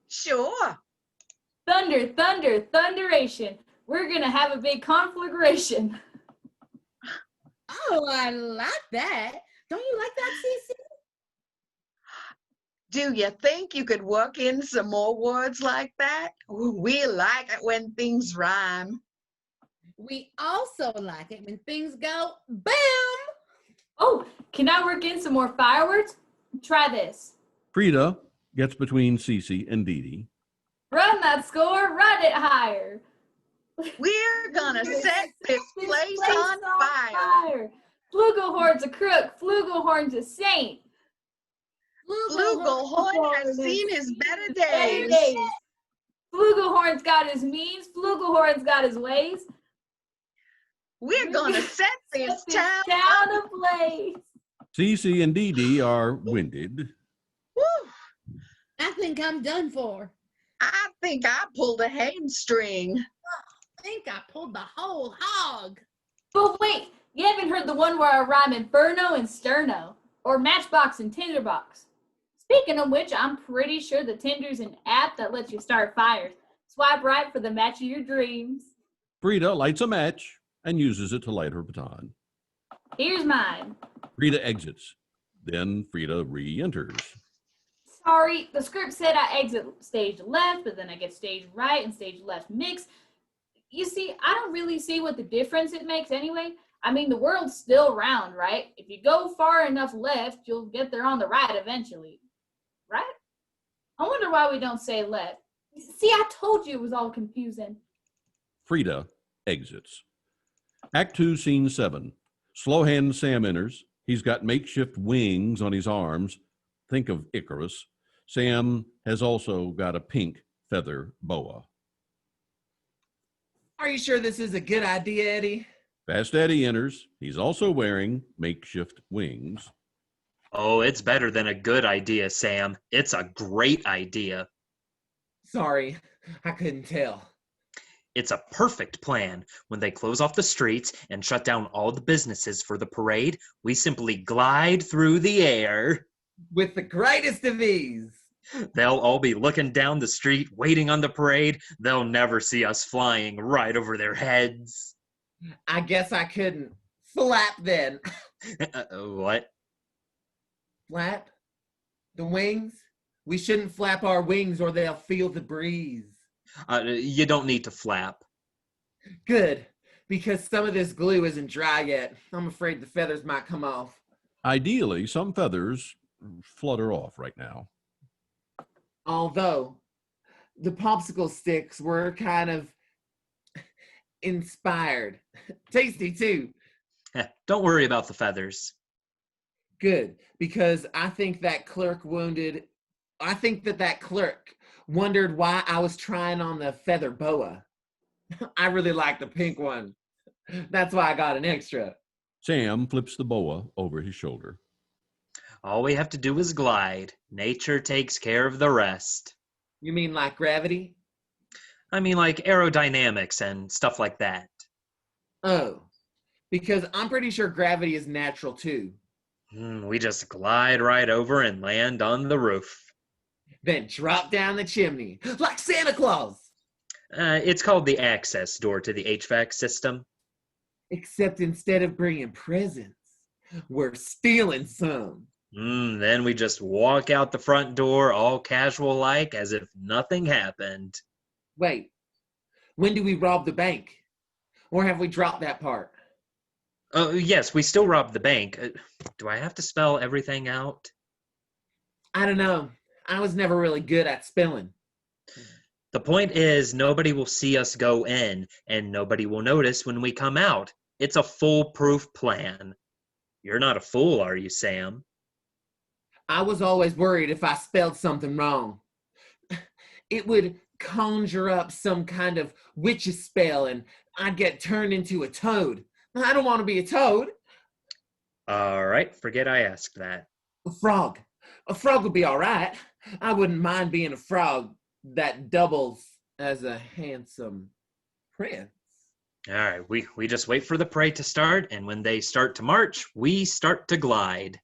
Sure. Thunder, thunder, thunderation. We're going to have a big conflagration. Oh, I like that. Don't you like that, Cece? Do you think you could work in some more words like that? We like it when things rhyme. We also like it when things go BAM! Oh, can I work in some more fireworks? Try this. Frida gets between Cece and Dee Dee. Run that score, run it higher. We're gonna set this place on fire. Flugelhorn's a crook, Flugelhorn's a saint. Flugelhorn has seen his better days. Flugelhorn's got his means, Flugelhorn's got his ways. We're gonna set this town ablaze. Cece and Dee Dee are winded. Woo. I think I'm done for. I think I pulled a hamstring. I think I pulled the whole hog. But wait, you haven't heard the one where I rhyme inferno and sterno, or matchbox and tinderbox. Speaking of which, I'm pretty sure the Tinder's an app that lets you start fires. Swipe right for the match of your dreams. Frida lights a match and uses it to light her baton. Here's mine. Frida exits. Then Frida re-enters. Sorry, the script said I exit stage left, but then I get stage right and stage left mixed. You see, I don't really see what the difference it makes anyway. I mean, the world's still round, right? If you go far enough left, you'll get there on the right eventually. Right? I wonder why we don't say left. See, I told you it was all confusing. Frida exits. Act 2, Scene 7. Slow Hand Sam enters. He's got makeshift wings on his arms. Think of Icarus. Sam has also got a pink feather boa. Are you sure this is a good idea, Eddie? Fast Eddie enters. He's also wearing makeshift wings. Oh, it's better than a good idea, Sam. It's a great idea. Sorry, I couldn't tell. It's a perfect plan. When they close off the streets and shut down all the businesses for the parade, we simply glide through the air. With the greatest of ease. They'll all be looking down the street, waiting on the parade. They'll never see us flying right over their heads. I guess I couldn't. Flap then. What? Flap? The wings? We shouldn't flap our wings or they'll feel the breeze. You don't need to flap. Good, because some of this glue isn't dry yet. I'm afraid the feathers might come off. Ideally, some feathers flutter off right now. Although, the popsicle sticks were kind of inspired. Tasty, too. Don't worry about the feathers. Good, because I think that clerk wondered why I was trying on the feather boa. I really like the pink one. That's why I got an extra. Sam flips the boa over his shoulder. All we have to do is glide. Nature takes care of the rest. You mean like gravity? I mean like aerodynamics and stuff like that. Oh, because I'm pretty sure gravity is natural too. We just glide right over and land on the roof. Then drop down the chimney, like Santa Claus. It's called the access door to the HVAC system. Except instead of bringing presents, we're stealing some. Then we just walk out the front door all casual-like as if nothing happened. Wait, when do we rob the bank? Or have we dropped that part? Oh, yes, we still robbed the bank. Do I have to spell everything out? I don't know. I was never really good at spelling. The point is, nobody will see us go in, and nobody will notice when we come out. It's a foolproof plan. You're not a fool, are you, Sam? I was always worried if I spelled something wrong. It would conjure up some kind of witch's spell, and I'd get turned into a toad. I don't want to be a toad. All right, forget I asked that. A frog. A frog would be all right. I wouldn't mind being a frog that doubles as a handsome prince. All right, we just wait for the parade to start, and when they start to march, we start to glide.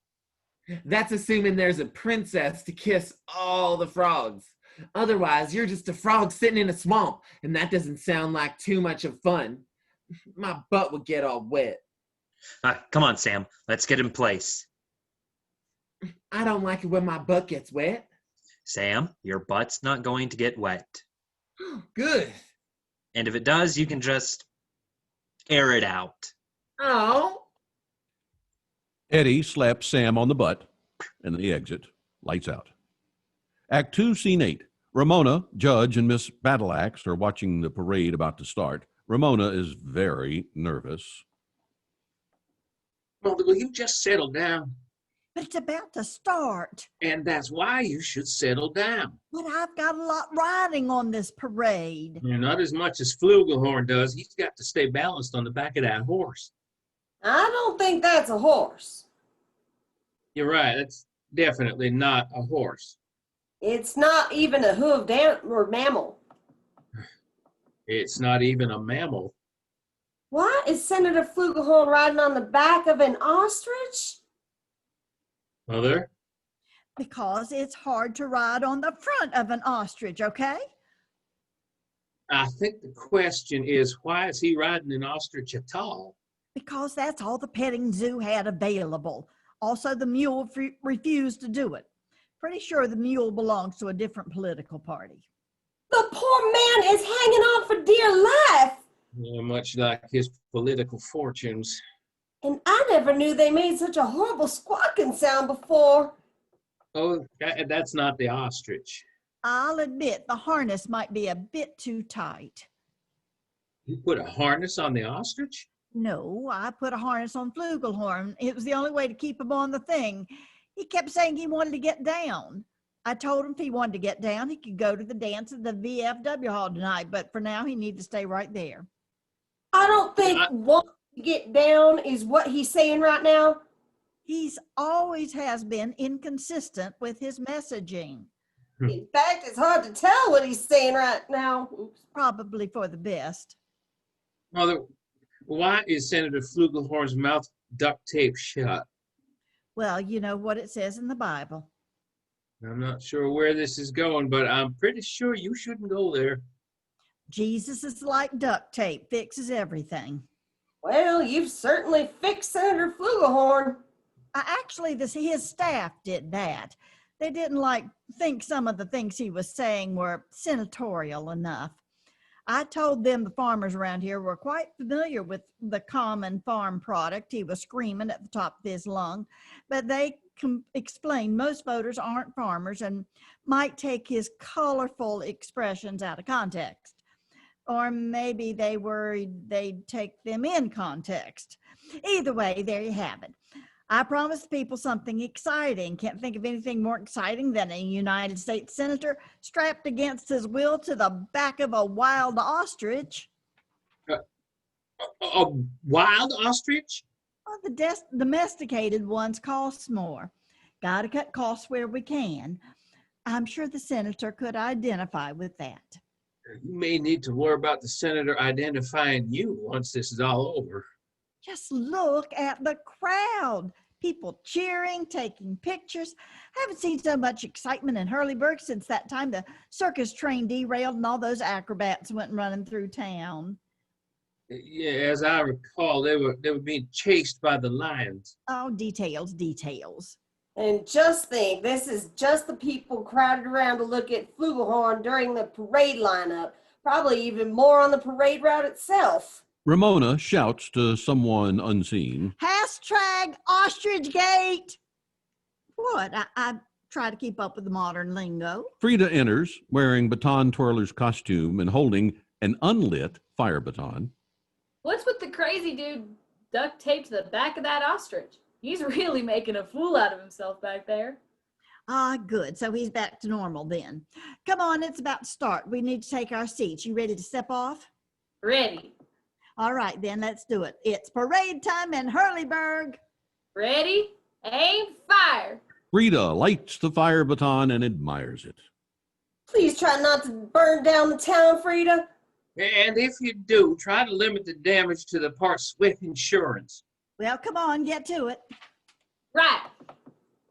That's assuming there's a princess to kiss all the frogs. Otherwise, you're just a frog sitting in a swamp, and that doesn't sound like too much of fun. My butt would get all wet. Come on, Sam, let's get in place. I don't like it when my butt gets wet. Sam, your butt's not going to get wet. Good. And if it does, you can just air it out. Oh. Eddie slaps Sam on the butt, and they exit. Lights out. Act 2, Scene 8. Ramona, Judge, and Miss Battleaxe are watching the parade about to start. Ramona is very nervous. Mother, will you just settle down? But it's about to start. And that's why you should settle down. But I've got a lot riding on this parade. Not as much as Flugelhorn does. He's got to stay balanced on the back of that horse. I don't think that's a horse. You're right. That's definitely not a horse. It's not even a hooved or mammal. It's not even a mammal. Why is Senator Flugelhorn riding on the back of an ostrich? Mother? Because it's hard to ride on the front of an ostrich, okay? I think the question is, why is he riding an ostrich at all? Because that's all the petting zoo had available. Also, the mule refused to do it. Pretty sure the mule belongs to a different political party. The poor man is hanging on for dear life. Much like his political fortunes. And I never knew they made such a horrible squawking sound before. Oh, that's not the ostrich. I'll admit the harness might be a bit too tight. You put a harness on the ostrich? No, I put a harness on Flugelhorn. It was the only way to keep him on the thing. He kept saying he wanted to get down. I told him if he wanted to get down, he could go to the dance at the VFW hall tonight, but for now he needs to stay right there. I don't think want to get down is what he's saying right now. He's always has been inconsistent with his messaging. In fact, it's hard to tell what he's saying right now. Oops. Probably for the best. Mother, why is Senator Flugelhorn's mouth duct taped shut? Well, you know what it says in the Bible. I'm not sure where this is going, but I'm pretty sure you shouldn't go there. Jesus is like duct tape, fixes everything. Well, you've certainly fixed Senator Flugelhorn. Actually, his staff did that. They didn't think some of the things he was saying were senatorial enough. I told them the farmers around here were quite familiar with the common farm product he was screaming at the top of his lung, but they explained most voters aren't farmers and might take his colorful expressions out of context. Or maybe they worried they'd take them in context. Either way, there you have it. I promised people something exciting. Can't think of anything more exciting than a United States senator strapped against his will to the back of a wild ostrich. A wild ostrich? Well, the domesticated ones cost more. Got to cut costs where we can. I'm sure the senator could identify with that. You may need to worry about the senator identifying you once this is all over. Just look at the crowd. People cheering, taking pictures. Haven't seen so much excitement in Hurleyburg since that time the circus train derailed and all those acrobats went running through town. Yeah, as I recall, they were being chased by the lions. Oh, details. And just think, this is just the people crowded around to look at Flugelhorn during the parade lineup. Probably even more on the parade route itself. Ramona shouts to someone unseen. Hashtag ostrich gate. What? I try to keep up with the modern lingo. Frida enters, wearing baton twirler's costume and holding an unlit fire baton. What's with the crazy dude duct taped to the back of that ostrich? He's really making a fool out of himself back there. Ah, good. So he's back to normal then. Come on, it's about to start. We need to take our seats. You ready to step off? Ready. All right, then let's do it. It's parade time in Hurleyburg. Ready, aim, fire. Frida lights the fire baton and admires it. Please try not to burn down the town, Frida. And if you do, try to limit the damage to the parts with insurance. Well, come on, get to it. Right.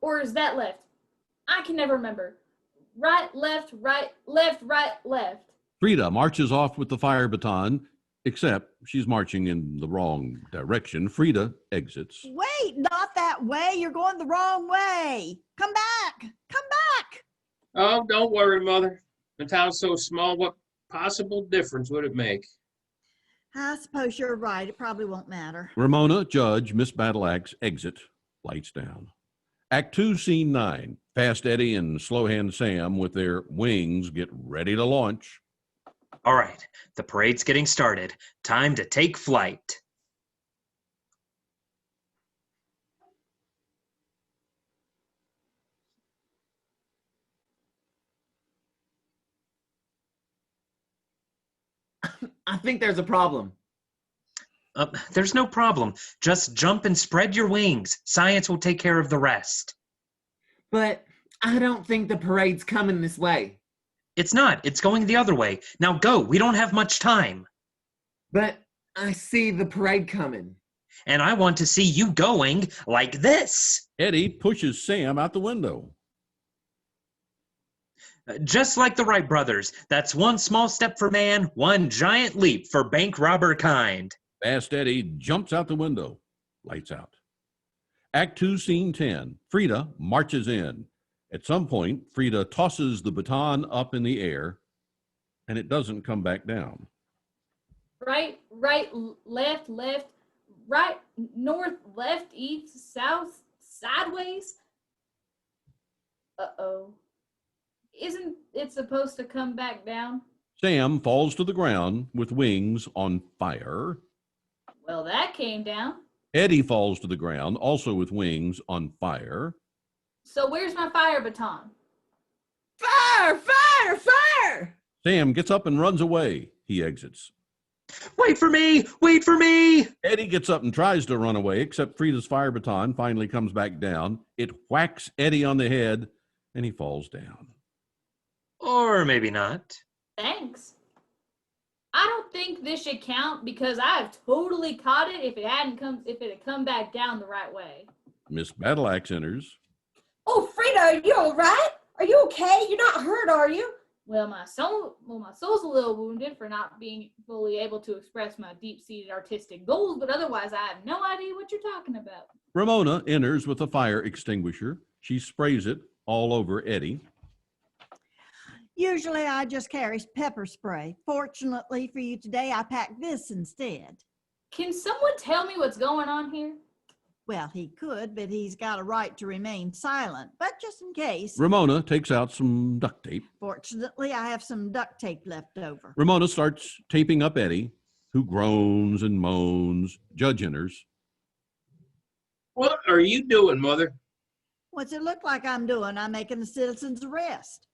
Or is that left? I can never remember. Right, left, left. Frida marches off with the fire baton, except she's marching in the wrong direction. Frida exits. Wait, not that way. You're going the wrong way. Come back. Come back. Oh, don't worry, Mother. The town's so small, what possible difference would it make? I suppose you're right. It probably won't matter. Ramona, Judge, Miss Battleaxe exit. Lights down. Act 2, Scene 9. Fast Eddie and Slow Hand Sam with their wings get ready to launch. All right, the parade's getting started. Time to take flight. I think there's a problem. There's no problem. Just jump and spread your wings. Science will take care of the rest. But I don't think the parade's coming this way. It's not. It's going the other way. Now go. We don't have much time. But I see the parade coming. And I want to see you going like this. Eddie pushes Sam out the window. Just like the Wright brothers. That's one small step for man, one giant leap for bank robber kind. Fast Eddie jumps out the window. Lights out. Act 2, Scene 10. Frida marches in. At some point, Frida tosses the baton up in the air, and it doesn't come back down. Right, left, right, north, left, east, south, sideways. Uh-oh. Isn't it supposed to come back down? Sam falls to the ground with wings on fire. Well, that came down. Eddie falls to the ground, also with wings on fire. So where's my fire baton? Fire! Fire! Fire! Sam gets up and runs away. He exits. Wait for me! Wait for me! Eddie gets up and tries to run away, except Frida's fire baton finally comes back down. It whacks Eddie on the head, and he falls down. Or maybe not. Thanks. I don't think this should count because I've totally caught it if it had come back down the right way. Miss Battleaxe enters. Oh, Frida, are you all right? Are you okay? You're not hurt, are you? Well, my soul's a little wounded for not being fully able to express my deep-seated artistic goals, but otherwise I have no idea what you're talking about. Ramona enters with a fire extinguisher. She sprays it all over Eddie. Usually I just carry pepper spray. Fortunately for you today, I packed this instead. Can someone tell me what's going on here? Well, he could, but he's got a right to remain silent. But just in case, Ramona takes out some duct tape. fortunately, I have some duct tape left over. Ramona starts taping up Eddie, who groans and moans. Judge enters. What are you doing, Mother? What's it look like I'm doing? I'm making the citizen's arrest.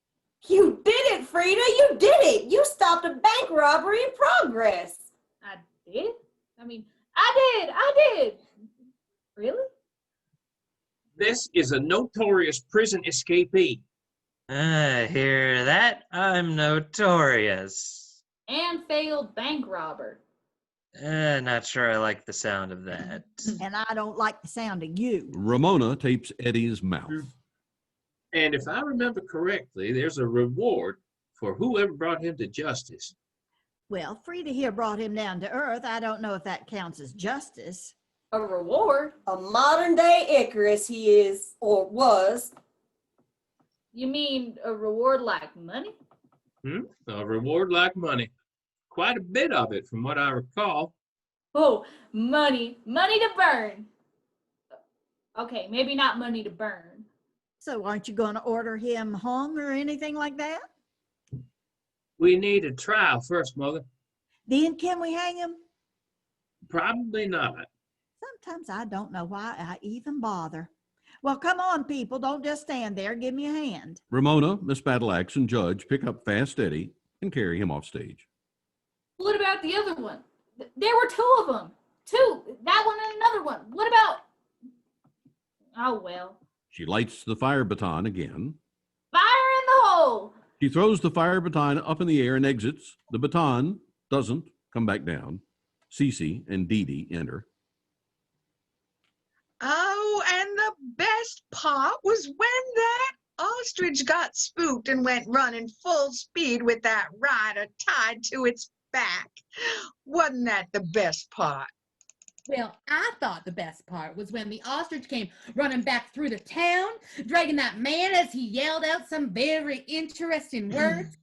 You did it, Frida. You did it. You stopped a bank robbery in progress. I did? I did. Really? This is a notorious prison escapee. Hear that? I'm notorious. And failed bank robber. Not sure I like the sound of that. And I don't like the sound of you. Ramona tapes Eddie's mouth. And if I remember correctly, there's a reward for whoever brought him to justice. Well, Frida here brought him down to earth. I don't know if that counts as justice. A reward? A modern day Icarus he is, or was. You mean a reward like money? A reward like money. Quite a bit of it, from what I recall. Oh, money. Money to burn. Okay, maybe not money to burn. So aren't you going to order him hung or anything like that? We need a trial first, Mother. Then can we hang him? Probably not. Sometimes I don't know why I even bother. Well, come on, people. Don't just stand there. Give me a hand. Ramona, Miss Battleaxe, and Judge pick up Fast Eddie and carry him off stage. What about the other one? There were two of them. Two. That one and another one. What about... Oh, well. She lights the fire baton again. Fire in the hole! She throws the fire baton up in the air and exits. The baton doesn't come back down. Cece and Dee Dee enter. Oh, and the best part was when that ostrich got spooked and went running full speed with that rider tied to its back. Wasn't that the best part? Well, I thought the best part was when the ostrich came running back through the town, dragging that man as he yelled out some very interesting words.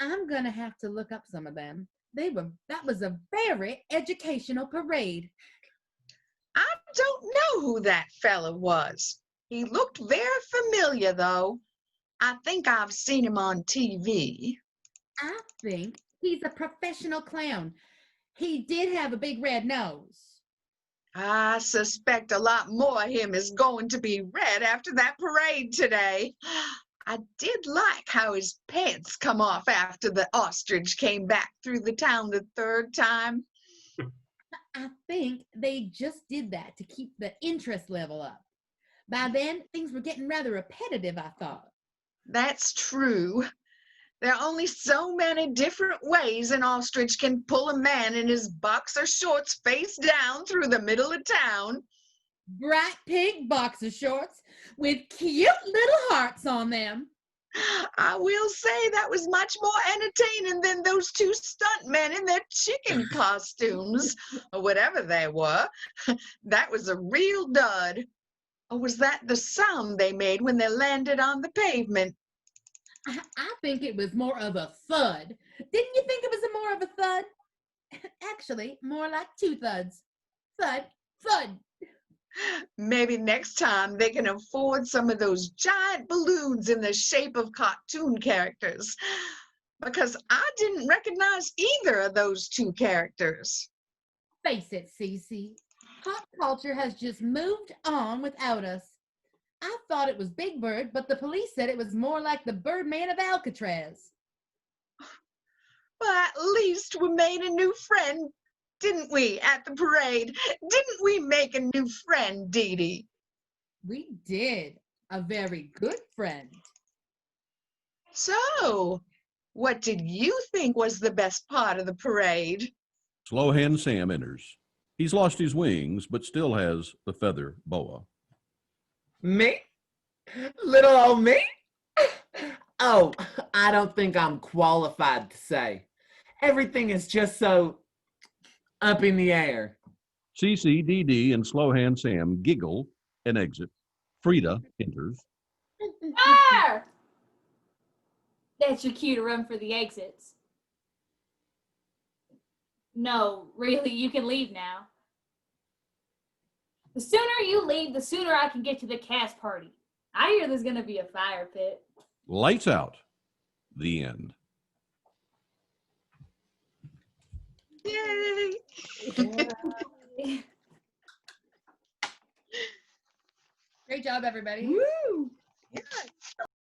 I'm going to have to look up some of them. That was a very educational parade. I don't know who that fella was. He looked very familiar, though. I think I've seen him on TV. I think he's a professional clown. He did have a big red nose. I suspect a lot more of him is going to be red after that parade today. I did like how his pants come off after the ostrich came back through the town the third time. I think they just did that to keep the interest level up. By then, things were getting rather repetitive, I thought. That's true. There are only so many different ways an ostrich can pull a man in his boxer shorts face down through the middle of town. Bright pink boxer shorts with cute little hearts on them. I will say that was much more entertaining than those two stuntmen in their chicken costumes, or whatever they were. That was a real dud. Or was that the sound they made when they landed on the pavement? I think it was more of a thud. Didn't you think it was more of a thud? Actually, more like two thuds. Thud, thud. Maybe next time they can afford some of those giant balloons in the shape of cartoon characters, because I didn't recognize either of those two characters. Face it, Cece. Pop culture has just moved on without us. I thought it was Big Bird, but the police said it was more like the Birdman of Alcatraz. But at least we made a new friend, didn't we, at the parade? Didn't we make a new friend, Dee Dee? We did. A very good friend. So, what did you think was the best part of the parade? Slow Hand Sam enters. He's lost his wings, but still has the feather boa. Me? Little old me? Oh, I don't think I'm qualified to say. Everything is just so up in the air. Cece, Dee Dee, and Slow Hand Sam giggle and exit. Frida enters. Fire! That's your cue to run for the exits. No, really, you can leave now. The sooner you leave, the sooner I can get to the cast party. I hear there's gonna be a fire pit. Lights out. The end. Yay! Great job, everybody. Woo!